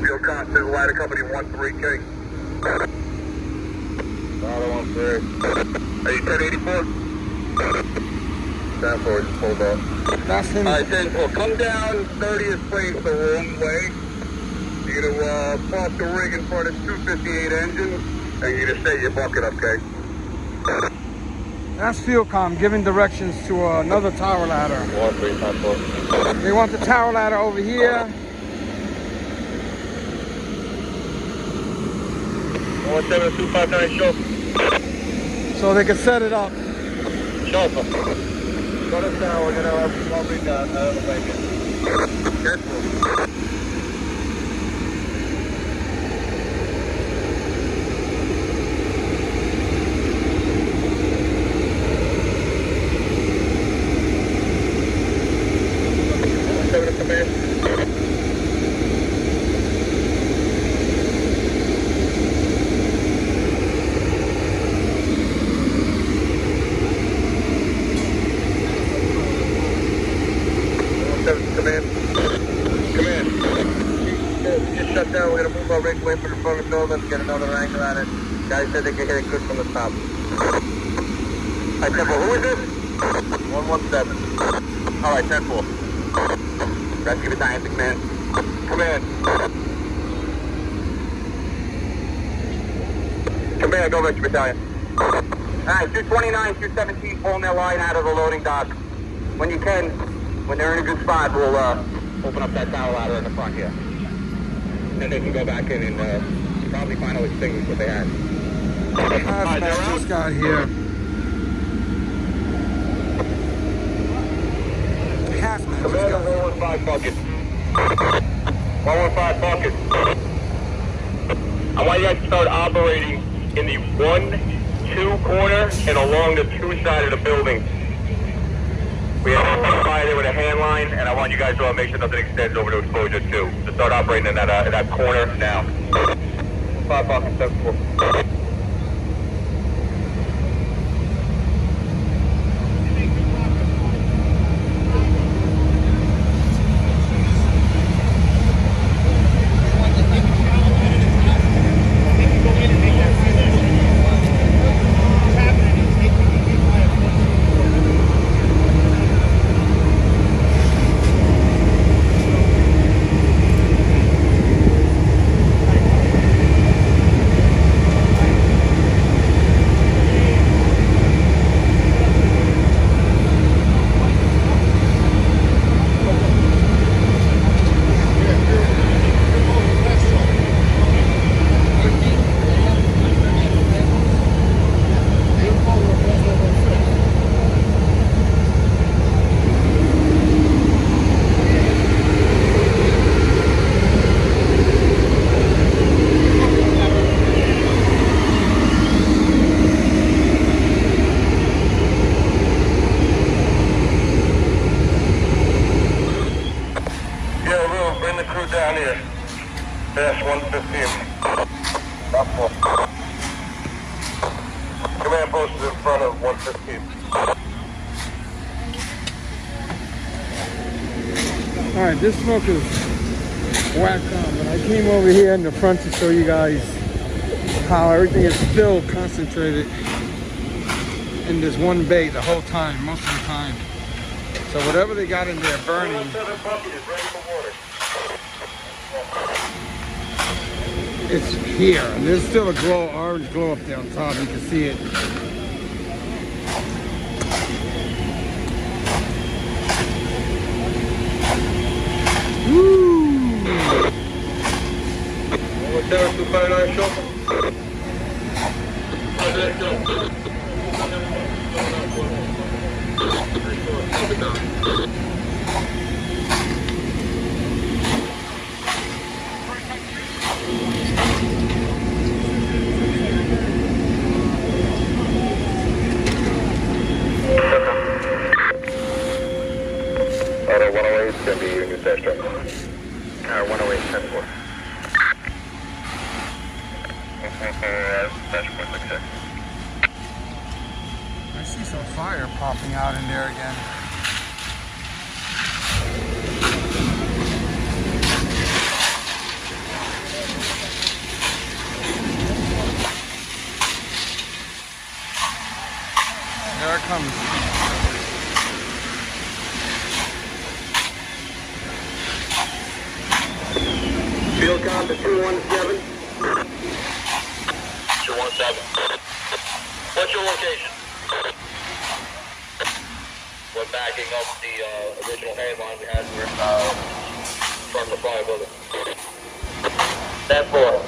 Field constant, ladder company 13K. Another 13. Are you 1084? 10-4, just pulled up. That's him. Alright, 10-4, come down 30th place the wrong way. You're gonna park the rig in front of 258 engine, and you're gonna set your bucket up, okay? That's Fieldcom giving directions to another tower ladder. 13, 10-4. They want the tower ladder over here. 17259, show. So they can set it up. Show. Go to tower, we're gonna have probably out of the blanket. Careful. Command. shut down. We're going to move our rig away from the front of the building, get another angle at it. Guys said they could hit it good from the top. Alright, 10-4. Who is this? 117. Alright, 10-4. Rescue battalion, command. Command. Command, go rescue battalion. Alright, 229, 217, pulling their line out of the loading dock. When you can, when they're in a good spot, we'll open up that towel ladder in the front here. Then they can go back in and probably finally extinguish what they had. I just got here. Commander, 115 bucket. 115 bucket. I want you guys to start operating in the 1-2 corner and along the 2 side of the building. We have a fire there with a hand line, and I want you guys to make sure nothing extends over to exposure 2. So start operating in that corner now. 5 buckets, 7-4. Down here. Dash 115. Not 4. Command post is in front of 115. Alright, this smoke is whacked on, but I came over here in the front to show you guys how everything is still concentrated in this one bay the whole time, most of the time. So whatever they got in there burning, it's here, and there's still a glow, orange glow up there on top. You can see it. Woo! What's that? 259 shot? Auto 108 is going to be your new dash truck. 108, 10-4. Dash 466. I see some fire popping out in there again. There it comes. Field count to 217. 217. What's your location? We're backing up the original hand line we had from the fire building. 10-4.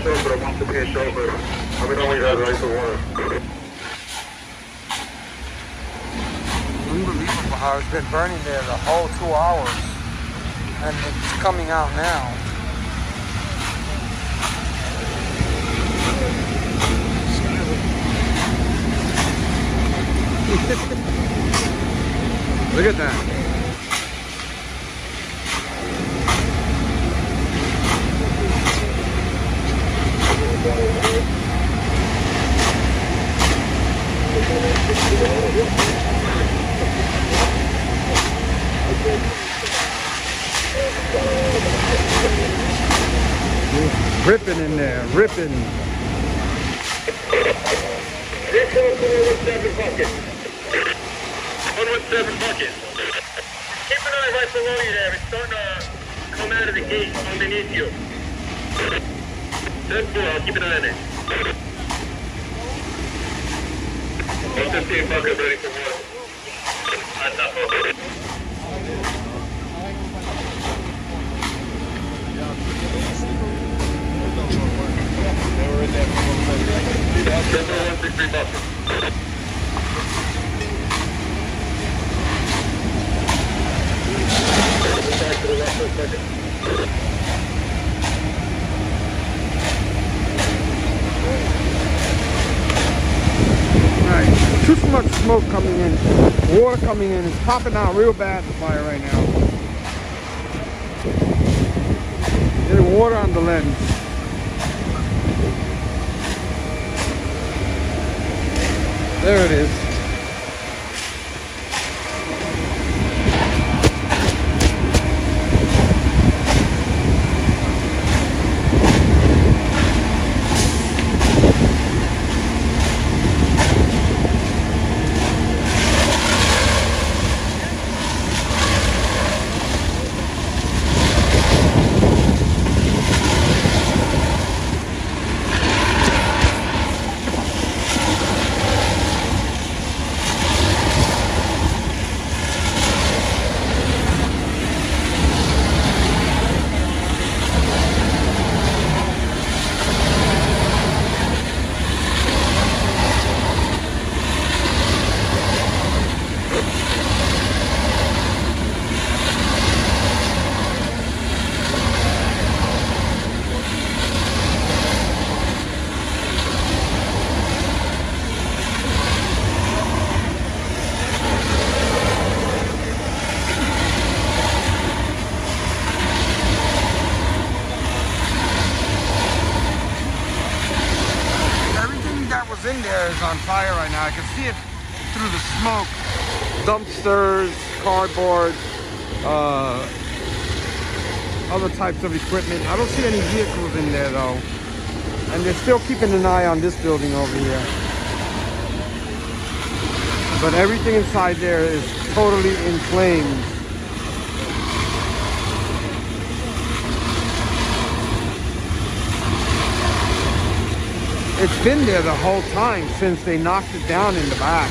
But I want to be a chauffeur. I mean, only had right to water. Unbelievable how it's been burning there the whole 2 hours. and it's coming out now. Look at that. Ripping in there, ripping. This is 117 bucket. 117 bucket. Keep an eye right below you there. It's starting to come out of the gate underneath you. 10-4, I'll keep an eye on it. 115 bucket ready for war. On top of it. They were in there for 163 bucket. Back to the left for a second. Alright, too much smoke coming in, water coming in, it's popping out real bad, the fire right now. Getting water on the lens. There it is. In there is on fire right now. I can see it through the smoke. Dumpsters, cardboard, other types of equipment. I don't see any vehicles in there though. And they're still keeping an eye on this building over here. But everything inside there is totally in flames. It's been there the whole time since they knocked it down in the back.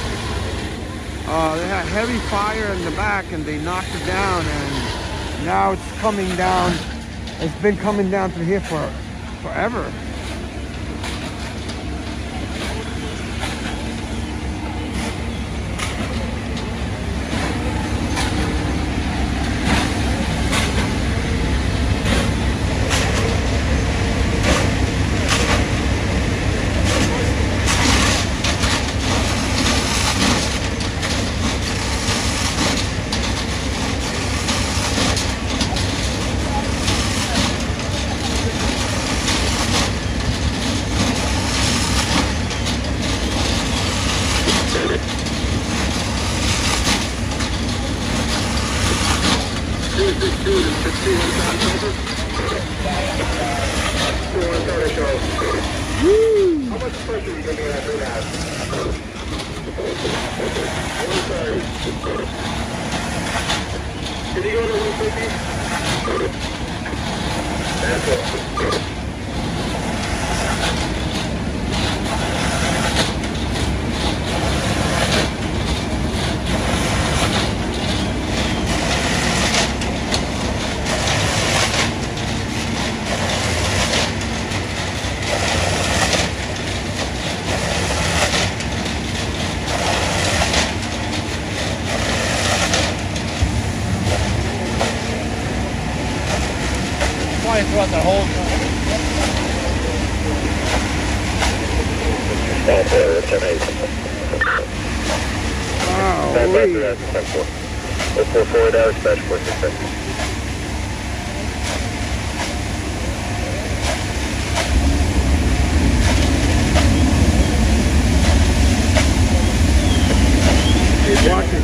They had heavy fire in the back and they knocked it down, and now it's coming down. It's been coming down through here for forever. How much pressure are you going to have to that? Can you go to 150? That's it. throughout the whole time. Wow. 044 hours, dispatch 466. Watch it.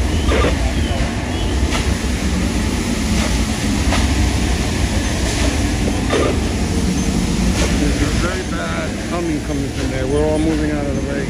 There's a very bad humming coming from there. We're all moving out of the way.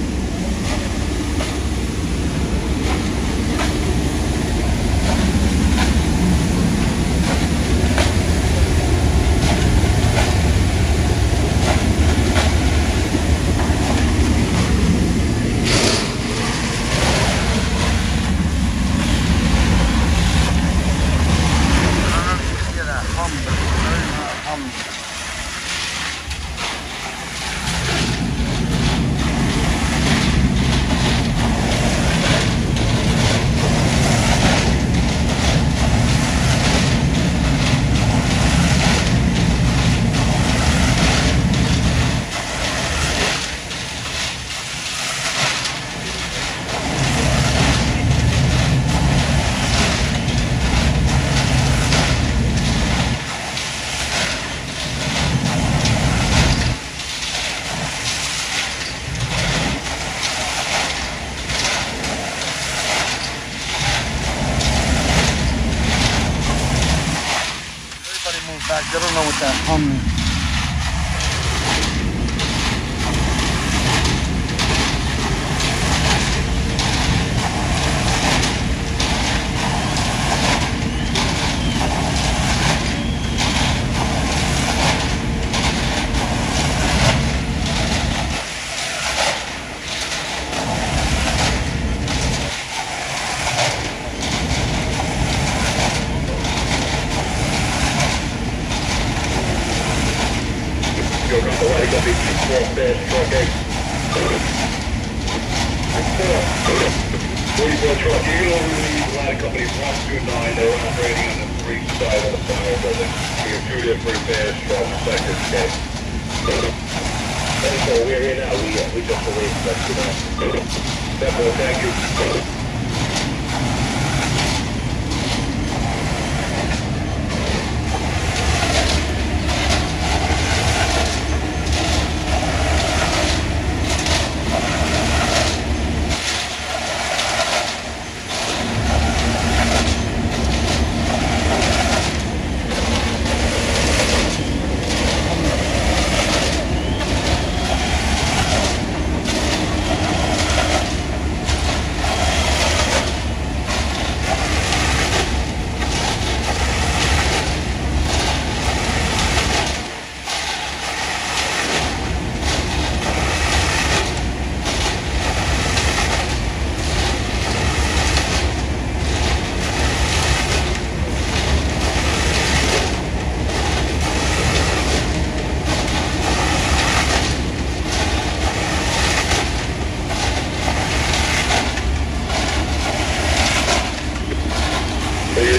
Back. I don't know what that hum is.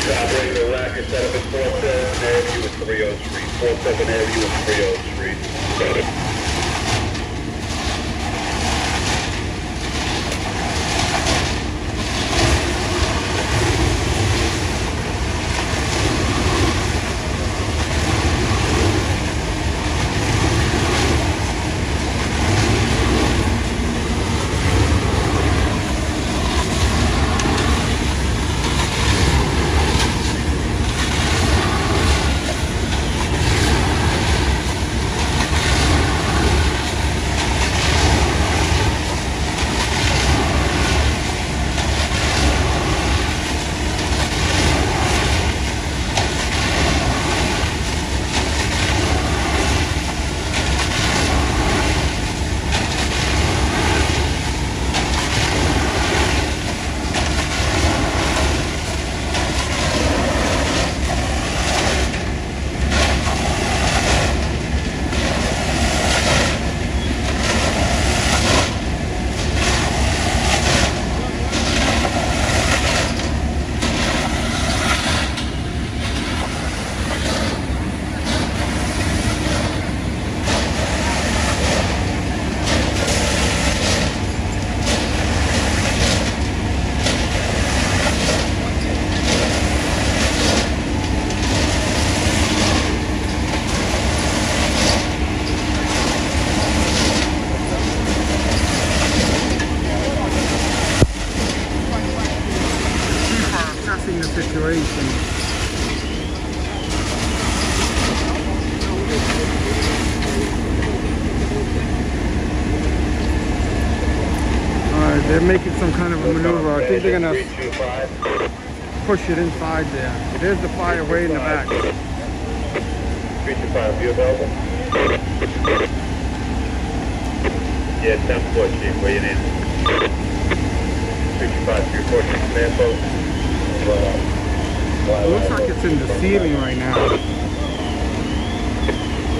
Operator, rack is set up at 47 Avenue and 30 Street. 47 Avenue and 30 Street. assessing the situation. Alright, they're making some kind of a maneuver. I think they're gonna push it inside there. There's the fire way in the back. 325, you available? Yeah, 10-4, Chief, where you need? 325, 346, command post. It looks like it's in the ceiling right now.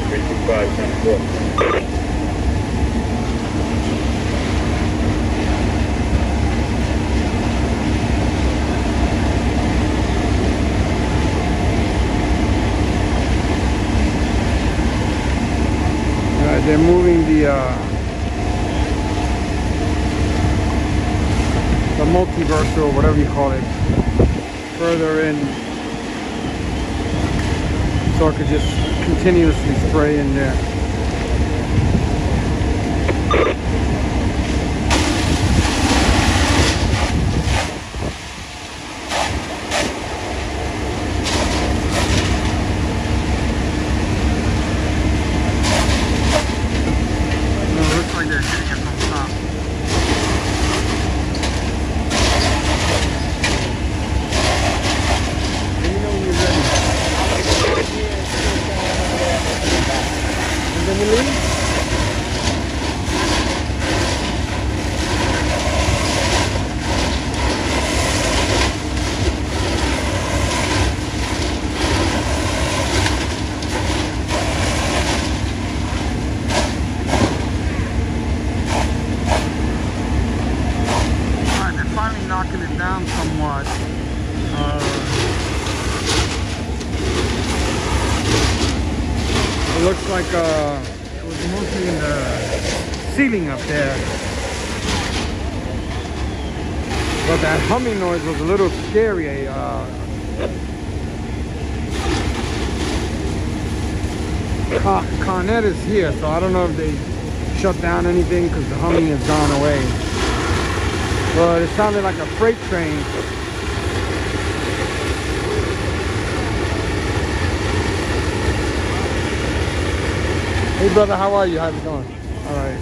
325, 10-4. They're moving the multiverse or whatever you call it further in, so I could just continuously spray in there. Knocking it down somewhat. It looks like it was mostly in the ceiling up there. But that humming noise was a little scary. Con Ed is here, so I don't know if they shut down anything because the humming has gone away. But it sounded like a freight train. Hey brother, how are you? How's it going? All right.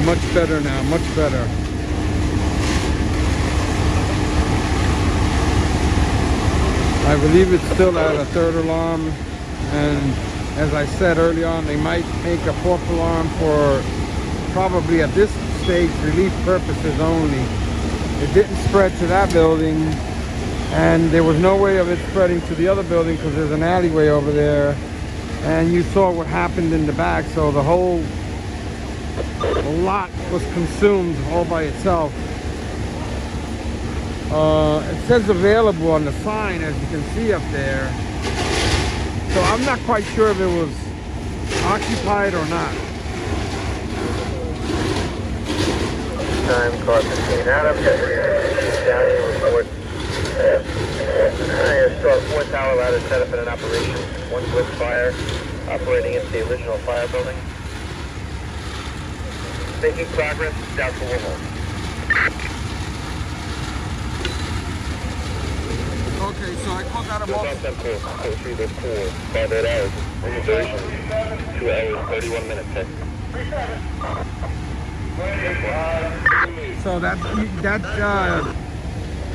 Much better now, much better. I believe it's still at a third alarm, and as I said early on, they might make a fourth alarm for probably at this stage relief purposes only. It didn't spread to that building, and there was no way of it spreading to the other building because there's an alleyway over there, and you saw what happened in the back, so the whole lot was consumed all by itself. It says available on the sign, as you can see up there, so I'm not quite sure if it was occupied or not. Time, car 15 Adam, down here report. I saw 4 tower ladders set up in an operation, 1 blitz fire, operating into the original fire building. Making progress, doubtful will hold. Okay, so I called out a multi. 5 hours. Duration, 2 hours, 31 minutes. So that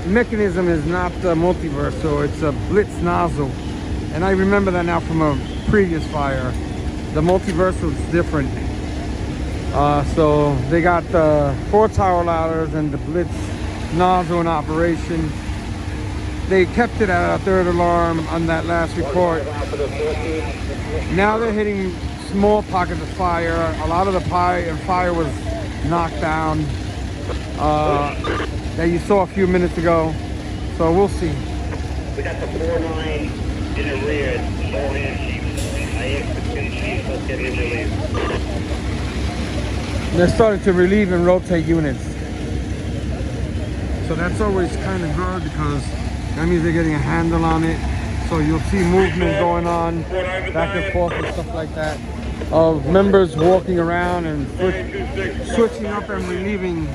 mechanism is not multiverse, so it's a blitz nozzle. And I remember that now from a previous fire. The multiverse was different. So they got the 4 tower ladders and the blitz nozzle in operation. They kept it at a third alarm on that last report. Now they're hitting small pockets of fire. A lot of the fire was knocked down that you saw a few minutes ago. So we'll see. We got the 4-9 in the rear, all hand sheets. I asked the 2 sheets, let's get in relief. They're starting to relieve and rotate units. So that's always kind of good because that means they're getting a handle on it. So you'll see movement going on back and forth and stuff like that of members walking around and switching up and relieving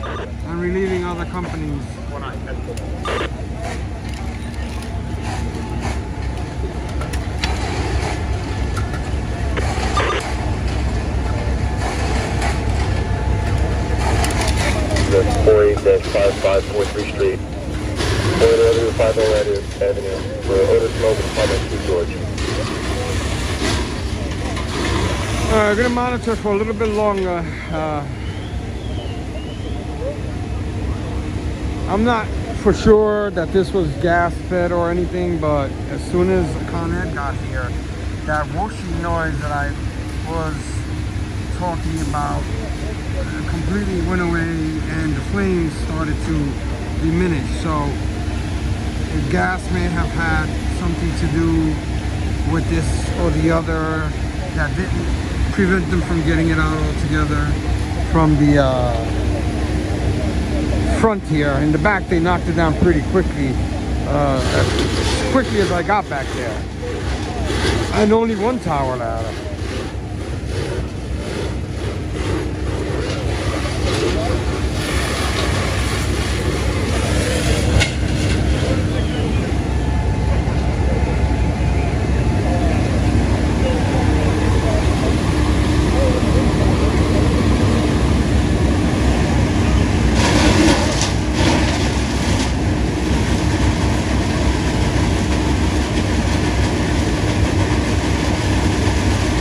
other companies. That's 48-5543 Street. 50 Avenue for odor smoke and public to George. We're going to monitor for a little bit longer. I'm not for sure that this was gas fed or anything, but as soon as Con Ed got here, that whooshing noise that I was talking about completely went away and the flames started to diminish. So the gas may have had something to do with this or the other that didn't prevent them from getting it out altogether from the front here. In the back they knocked it down pretty quickly, as quickly as I got back there, and only one tower ladder.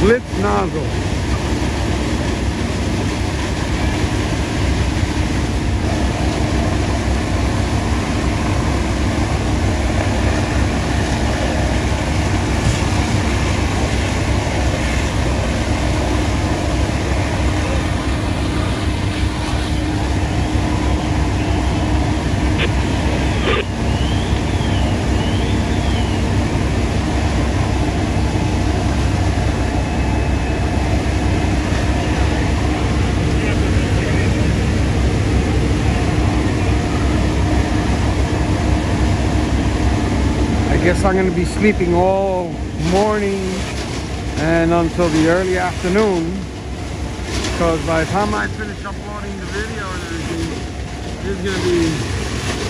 Blitz nozzle. I guess I'm going to be sleeping all morning and until the early afternoon, because by the time I finish uploading the video and everything, it's going to be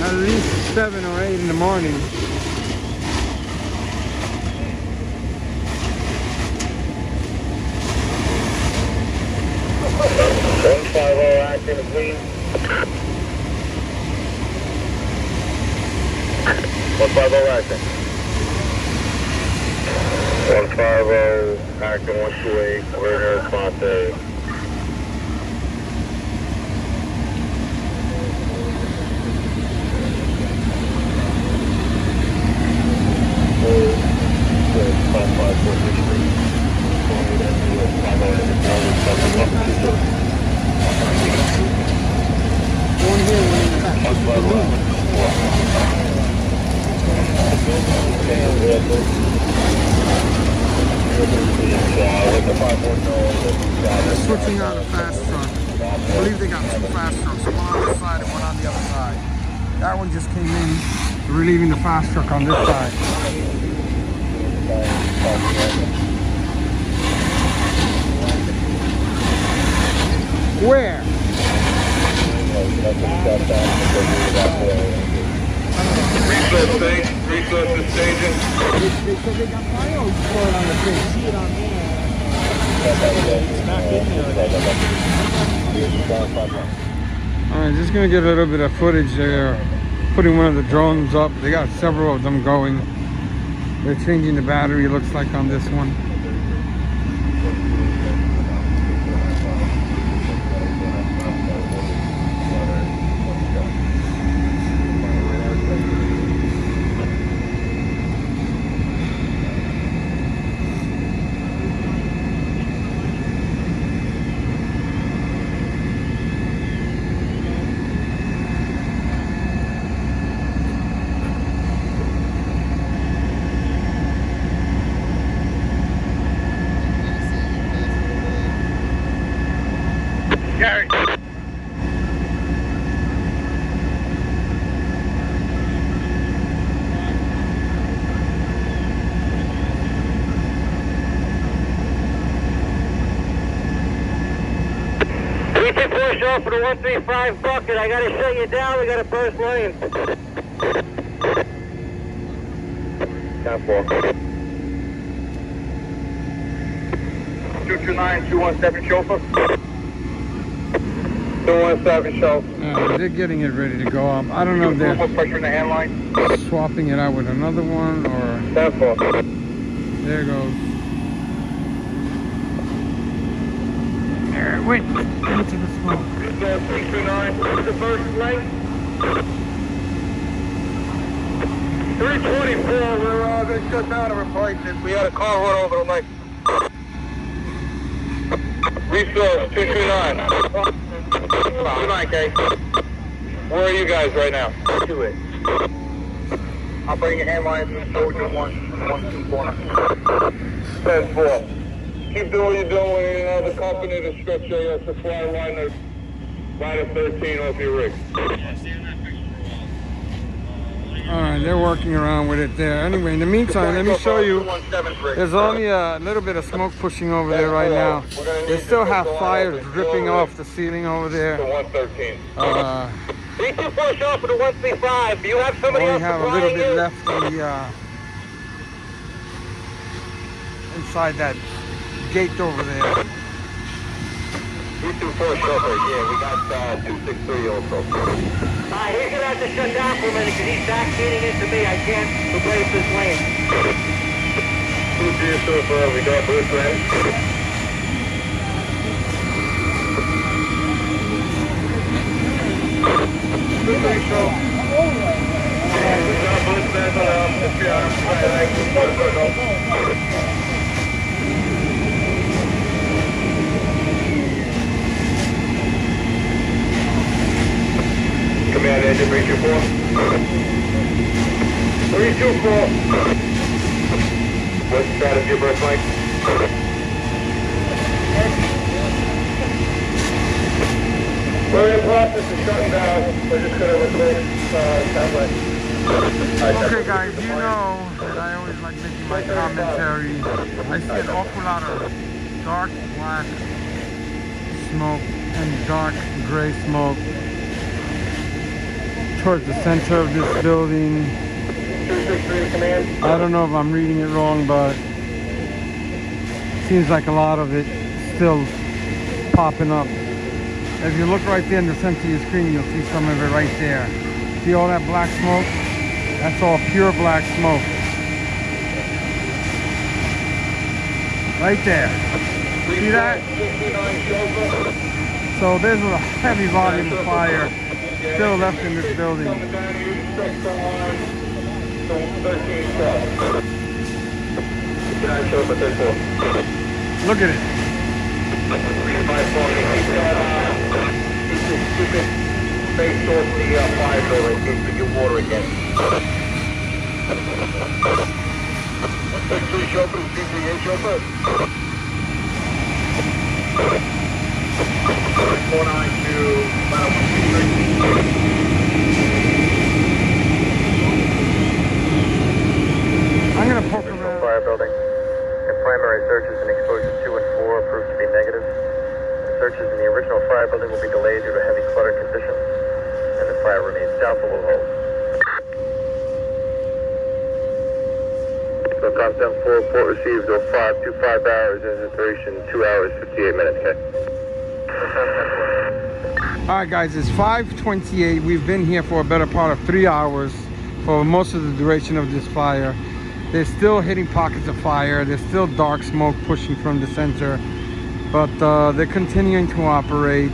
at least 7 or 8 in the morning. Acting, please. 150 acting. 150 acting 128. We're in response A. Switching out a fast truck. I believe they got 2 fast trucks, one on this side and one on the other side. That one just came in, relieving the fast truck on this side. Where? Resource is staging. They said they got fire on the thing. See it on there. Alright, just gonna get a little bit of footage there. Putting one of the drones up. They got several of them going. They're changing the battery, it looks like, on this one. Gary. Push off for the 135 bucket. I gotta shut you down. We gotta burst lane. 10-4. 229, 217 chauffeur. 217 chauffeur. They're getting it ready to go up. I don't know if they're pressure in the hand line. swapping it out with another one or... 10-4. There it goes. There it went into the smoke. 329, the first lane. 324, we're going to shut down and replace it. We had a car run over the lake. Resource 229. 29K. Where are you guys right now? Do it. I'll bring your hand line to soldier 124. 10-4. Keep doing what you're doing. The company, the structure, supply line, line 13 off your rig. Alright, they're working around with it there. Anyway, in the meantime, let me show you. There's only a little bit of smoke pushing over there right now. They still have fire dripping off the ceiling over there. 324 short for the 135. Do you have somebody else? We have a little bit left in the, inside that gate over there. 324 chauffeur, yeah, we got 263 also. Alright, he's gonna have to shut down for a minute because he's back feeding into me. I can't replace this lane. 2-3 chauffeur, we got both lanes. Good night, show. We got both lanes on the Command engine 324. 324. What's the status of your burst line? We're in the process of shutting down. We're just going to replace satellite. Okay guys, you know that I always like making my commentary. I see an awful lot of dark black smoke and dark gray smoke towards the center of this building. 263 command. I don't know if I'm reading it wrong, but it seems like a lot of it still popping up. If you look right there in the center of your screen, you'll see some of it right there. See all that black smoke? That's all pure black smoke. Right there. See that? So there's a heavy volume of fire still left in this building. Look at it. Face towards the fire door in case we get water again. 63 chauffeur, 338 chauffeur. 492, about 123. I'm gonna poke around. Fire building. And primary searches in exposures 2 and 4 proved to be negative. The searches in the original fire building will be delayed due to heavy clutter conditions, and the fire remains doubtful will hold. So Compton 4, report received 0525 hours, engine duration 2 hours 58 minutes, okay? Alright guys, it's 5:28. We've been here for a better part of 3 hours for most of the duration of this fire. They're still hitting pockets of fire. There's still dark smoke pushing from the center, but they're continuing to operate.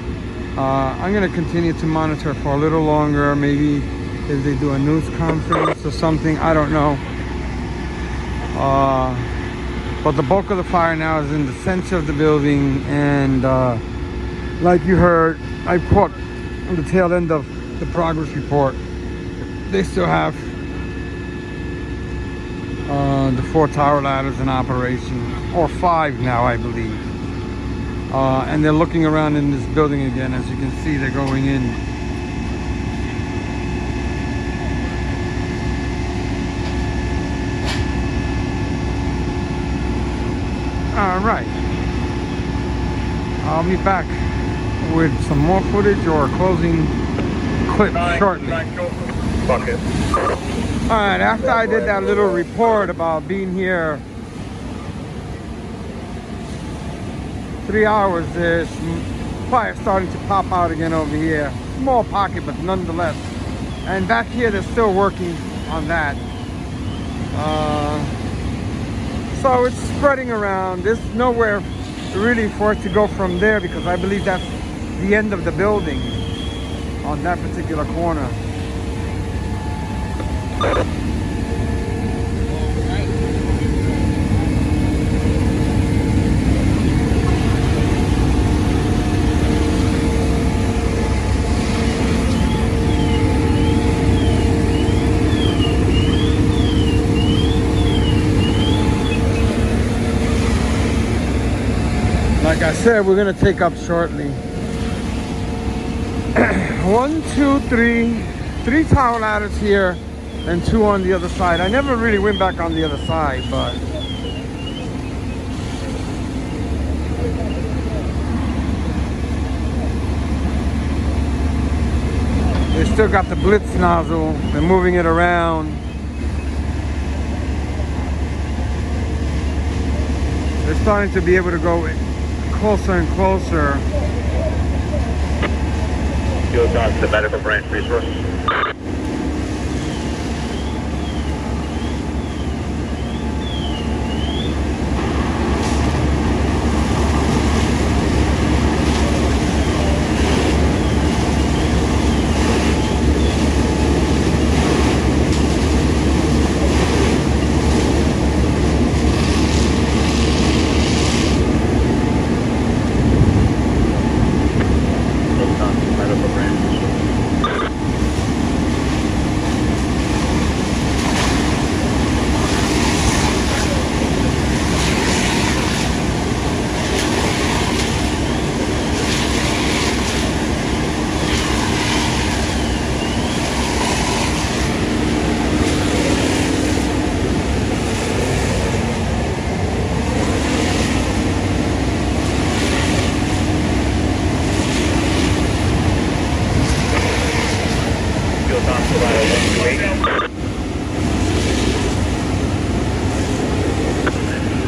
I'm going to continue to monitor for a little longer. Maybe if they do a news conference or something, I don't know. But the bulk of the fire now is in the center of the building, and like you heard, I caught on the tail end of the progress report. They still have the 4 tower ladders in operation, or 5 now, I believe. And they're looking around in this building again. As you can see, they're going in. All right. I'll be back with some more footage or a closing clip shortly. All right, after I did that little report about being here 3 hours, there's fire starting to pop out again over here. Small pocket, but nonetheless. And back here, they're still working on that. So it's spreading around. There's nowhere really for it to go from there, because I believe that's the end of the building on that particular corner. Like I said, we're gonna take up shortly. 1, 2, 3, 3 tower ladders here and 2 on the other side. I never really went back on the other side, but they still got the blitz nozzle. They're moving it around. They're starting to be able to go closer and closer. Goes on to the medical branch resources.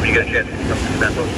When you get a chance to come to the Mentos.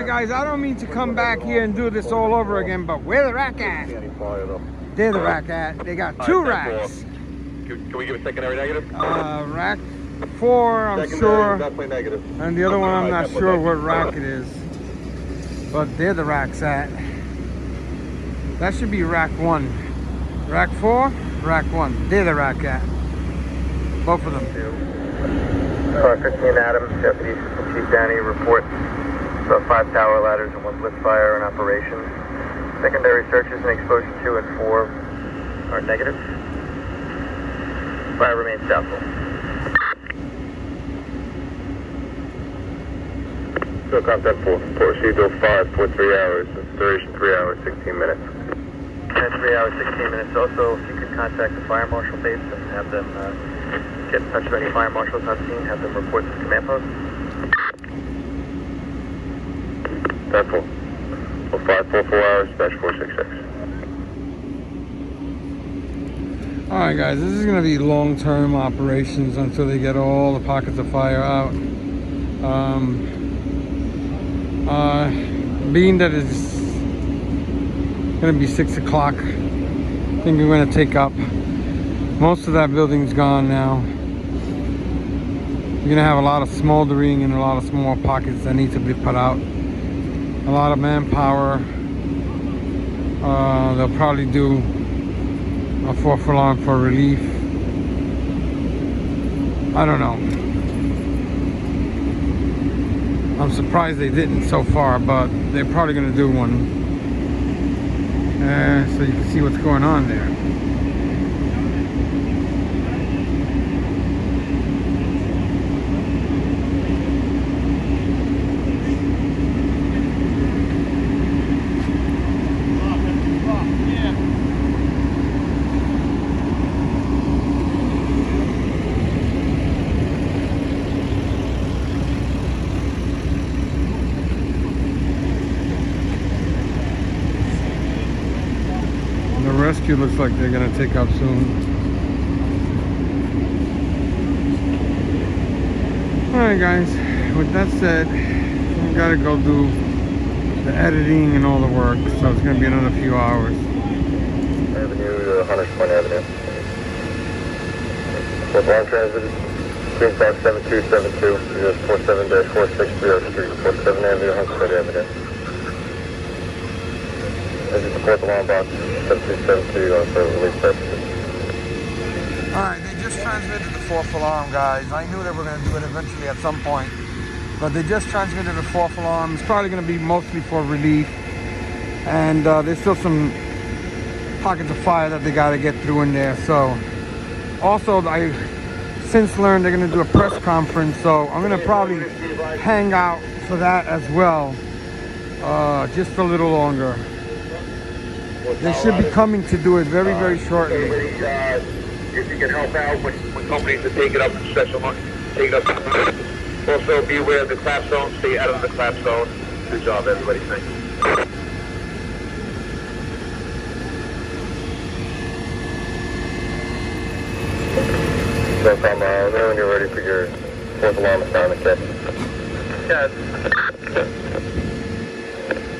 Guys, I don't mean to come back here and do this all over again, but where the rack at? There the rack at. They got 2 racks. Can we give a secondary negative? Rack 4, I'm Secondary, sure. definitely negative. And the other one, I'm not sure what rack it is. But there the rack's at. That should be rack 1. Rack 4, rack 1. There the rack at. Both of them. Car 15 Adams, Deputy Assistant Chief Fdny, report 5 tower ladders and 1 blitz fire in operation. Secondary searches in exposure 2 and 4 are negative. Fire remains doubtful. So contact 4. Proceed to 5 for 3 hours. Duration 3 hours, 16 minutes. 3 hours, 16 minutes. Also, if you could contact the fire marshal base and have them get in touch with any fire marshals on scene, have them report to the command post. That's 4. For 5 for 4 hours, dash 466. Alright guys, this is going to be long-term operations until they get all the pockets of fire out. Being that it's going to be 6 o'clock, I think we're going to take up. Most of that building's gone now. You're going to have a lot of smoldering and a lot of small pockets that need to be put out. A lot of manpower. They'll probably do a 4th alarm for relief. I don't know. I'm surprised they didn't so far, but they're probably going to do one. So you can see what's going on there. The rescue looks like they're gonna take up soon. Alright guys, with that said, we gotta go do the editing and all the work, so it's gonna be another few hours. Avenue, Hunters Point Avenue. 4th alarm transmitted. Queens Box 7272, US 47-4630 Street, 47 Avenue, Hunters Point Avenue. This is the 4th alarm box, 7272 for relief purposes. Alright, they just transmitted the 4th alarm, guys. I knew they were going to do it eventually at some point, but they just transmitted the 4th alarm. It's probably going to be mostly for relief, and there's still some pockets of fire that they got to get through in there. So also, I since learned they're going to do a press conference, so I'm going to probably hang out for that as well, just a little longer. They should be coming to do it very, very shortly. If you can help out when companies are taking up special money, take up. Also, be aware of the clap zone. Stay out of the clap zone. Good job, everybody. Thank you. So, Tom, let me know when you're ready for your 4th alarm assignment, Captain. Yes.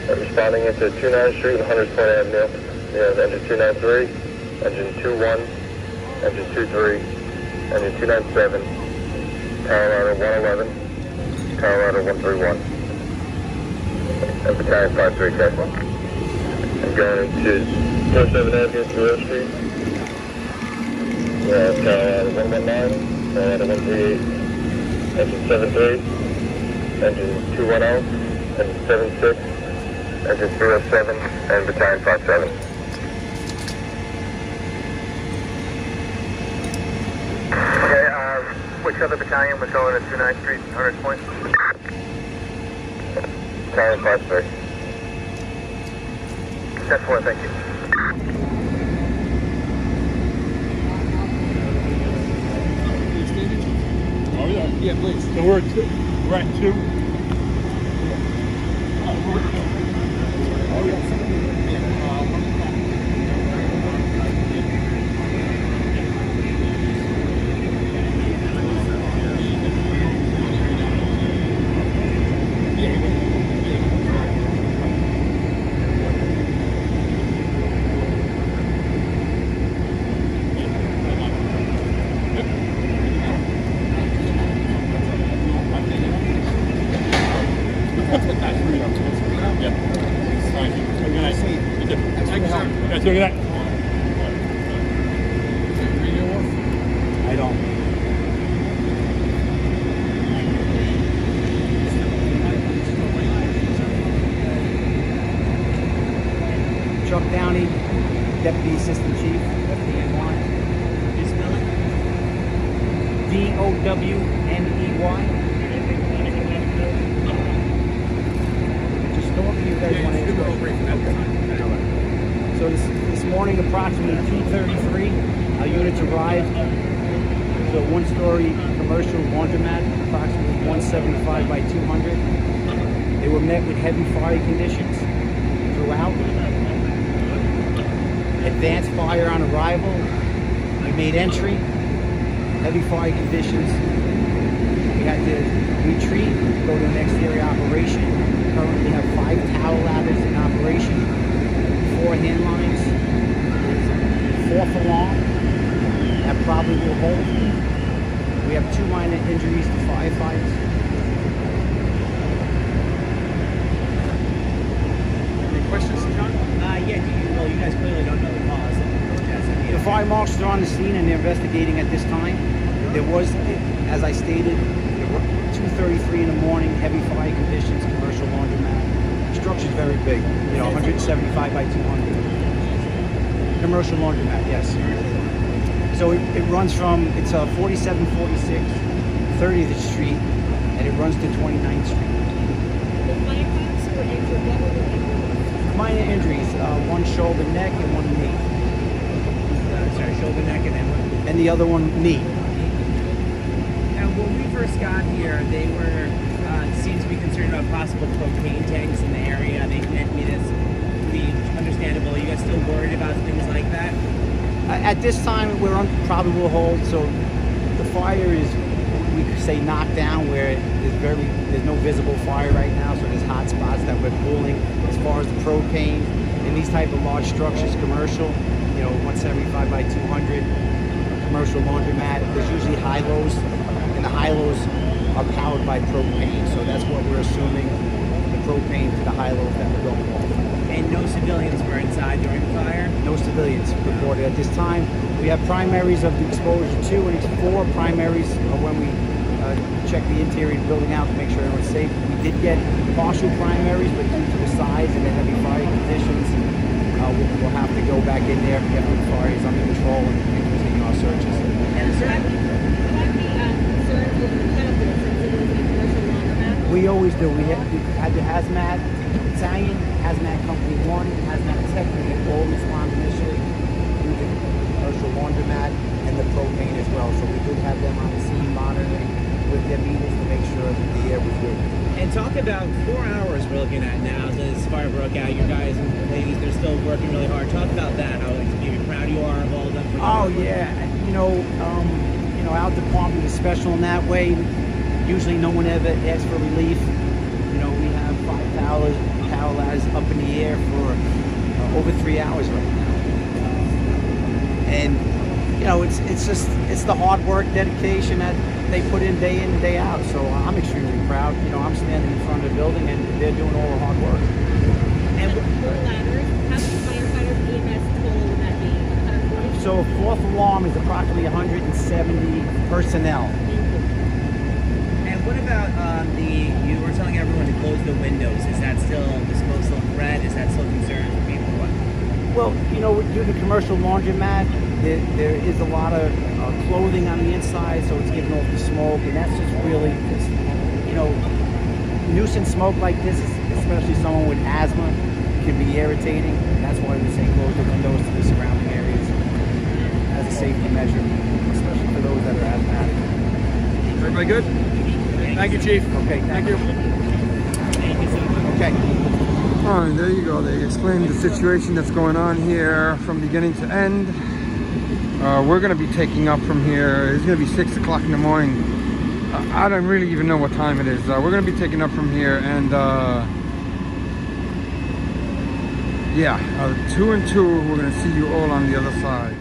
Responding into 29th Street and Hunters Point Avenue. We have engine 293, engine 21, engine 23, engine 297, power ladder 111, power ladder 131, and battalion 53, Captain. I'm going into 47 Avenue, 2 Street. We have power ladder 119, power ladder 138, engine 73, engine 210, engine 76, engine 307, and battalion 57. Okay, which other battalion was going to 29th Street and Hunters Point? Battalion 53. That's 4, thank you. Oh yeah, yeah, please. So we're at 2. We're at 2. Look at that. I don't. Chuck Downey, Deputy Assistant Chief, Fdny. You spell it? Downey. you guys want to answer? Okay. So this morning, approximately 2:33, our units arrived to a one-story commercial laundromat, approximately 175 by 200. They were met with heavy fire conditions throughout. Advanced fire on arrival. We made entry. Heavy fire conditions. We had to retreat, go to an exterior operation. Currently have 5 towel ladders in operation, 4 hand lines, 4th alarm that probably will hold. We have 2 minor injuries to firefighters. Any questions, John? Well, you guys clearly don't know the cause. The fire marshals are on the scene and they're investigating at this time. There was, as I stated, 2:33 in the morning, heavy fire conditions, commercial laundromat. Structure's very big, 175 by 200. Commercial laundromat, yes. So it runs from, it's 4746 30th Street, and it runs to 29th Street. Minor injuries, one shoulder, neck, and one knee. Sorry, shoulder, neck, and then what? And the other one, knee. Now, when we first got here, they were seemed to be concerned about possible propane tanks in the area. They meant me this to be understandable. Are you guys still worried about things like that? At this time, we're on probable hold, so the fire is, we could say, knocked down, where there's no visible fire right now, so there's hot spots that we're cooling. As far as the propane in these type of large structures, commercial, 175 by 200, commercial laundromat, there's usually high-lows, and the high-lows are powered by propane, so that's what we're assuming, the propane to the high-lows that we're going off. And no civilians were inside during the fire? No civilians reported at this time. We have primaries of the exposure 2 and 4. Primaries are when we check the interior of the building out to make sure everyone's safe. We did get partial primaries, but due to the size and the heavy fire conditions, we'll have to go back in there, get the fires under control, and continue our searches. And We always do. We had the hazmat battalion, hazmat company 1, hazmat tech. We all respond initially to the commercial laundromat and the propane as well. So we did have them on the scene monitoring with their meters to make sure that the air was good. And talk about 4 hours we're looking at now. This fire broke out. You guys and ladies, they're still working really hard. Talk about that. How maybe proud you are of all of them. Oh yeah, our department is special in that way. Usually no one ever asks for relief. We have 5 towel ladders up in the air for over 3 hours right now. And it's the hard work, dedication that they put in day out. So I'm extremely proud. I'm standing in front of the building and they're doing all the hard work. And with 4 ladders, how many firefighters EMS total would that be? 140? So 4th alarm is approximately 170 personnel. And what about you were telling everyone to close the windows. Is that still, the smoke still red? Is that still a concern for people? What? Well, due to commercial laundromat, there is a lot of clothing on the inside, so it's giving off the smoke, and that's just really, nuisance smoke like this, especially someone with asthma, can be irritating, and that's why we say close the windows to the surrounding areas as a safety measure, especially for those that are asthmatic. Everybody good? Thank you, Chief. Okay, thank you. Okay. All right, there you go. They explained the situation that's going on here from beginning to end. We're going to be taking up from here. It's going to be 6 o'clock in the morning. I don't really even know what time it is. We're going to be taking up from here, and 2 and 2, we're going to see you all on the other side.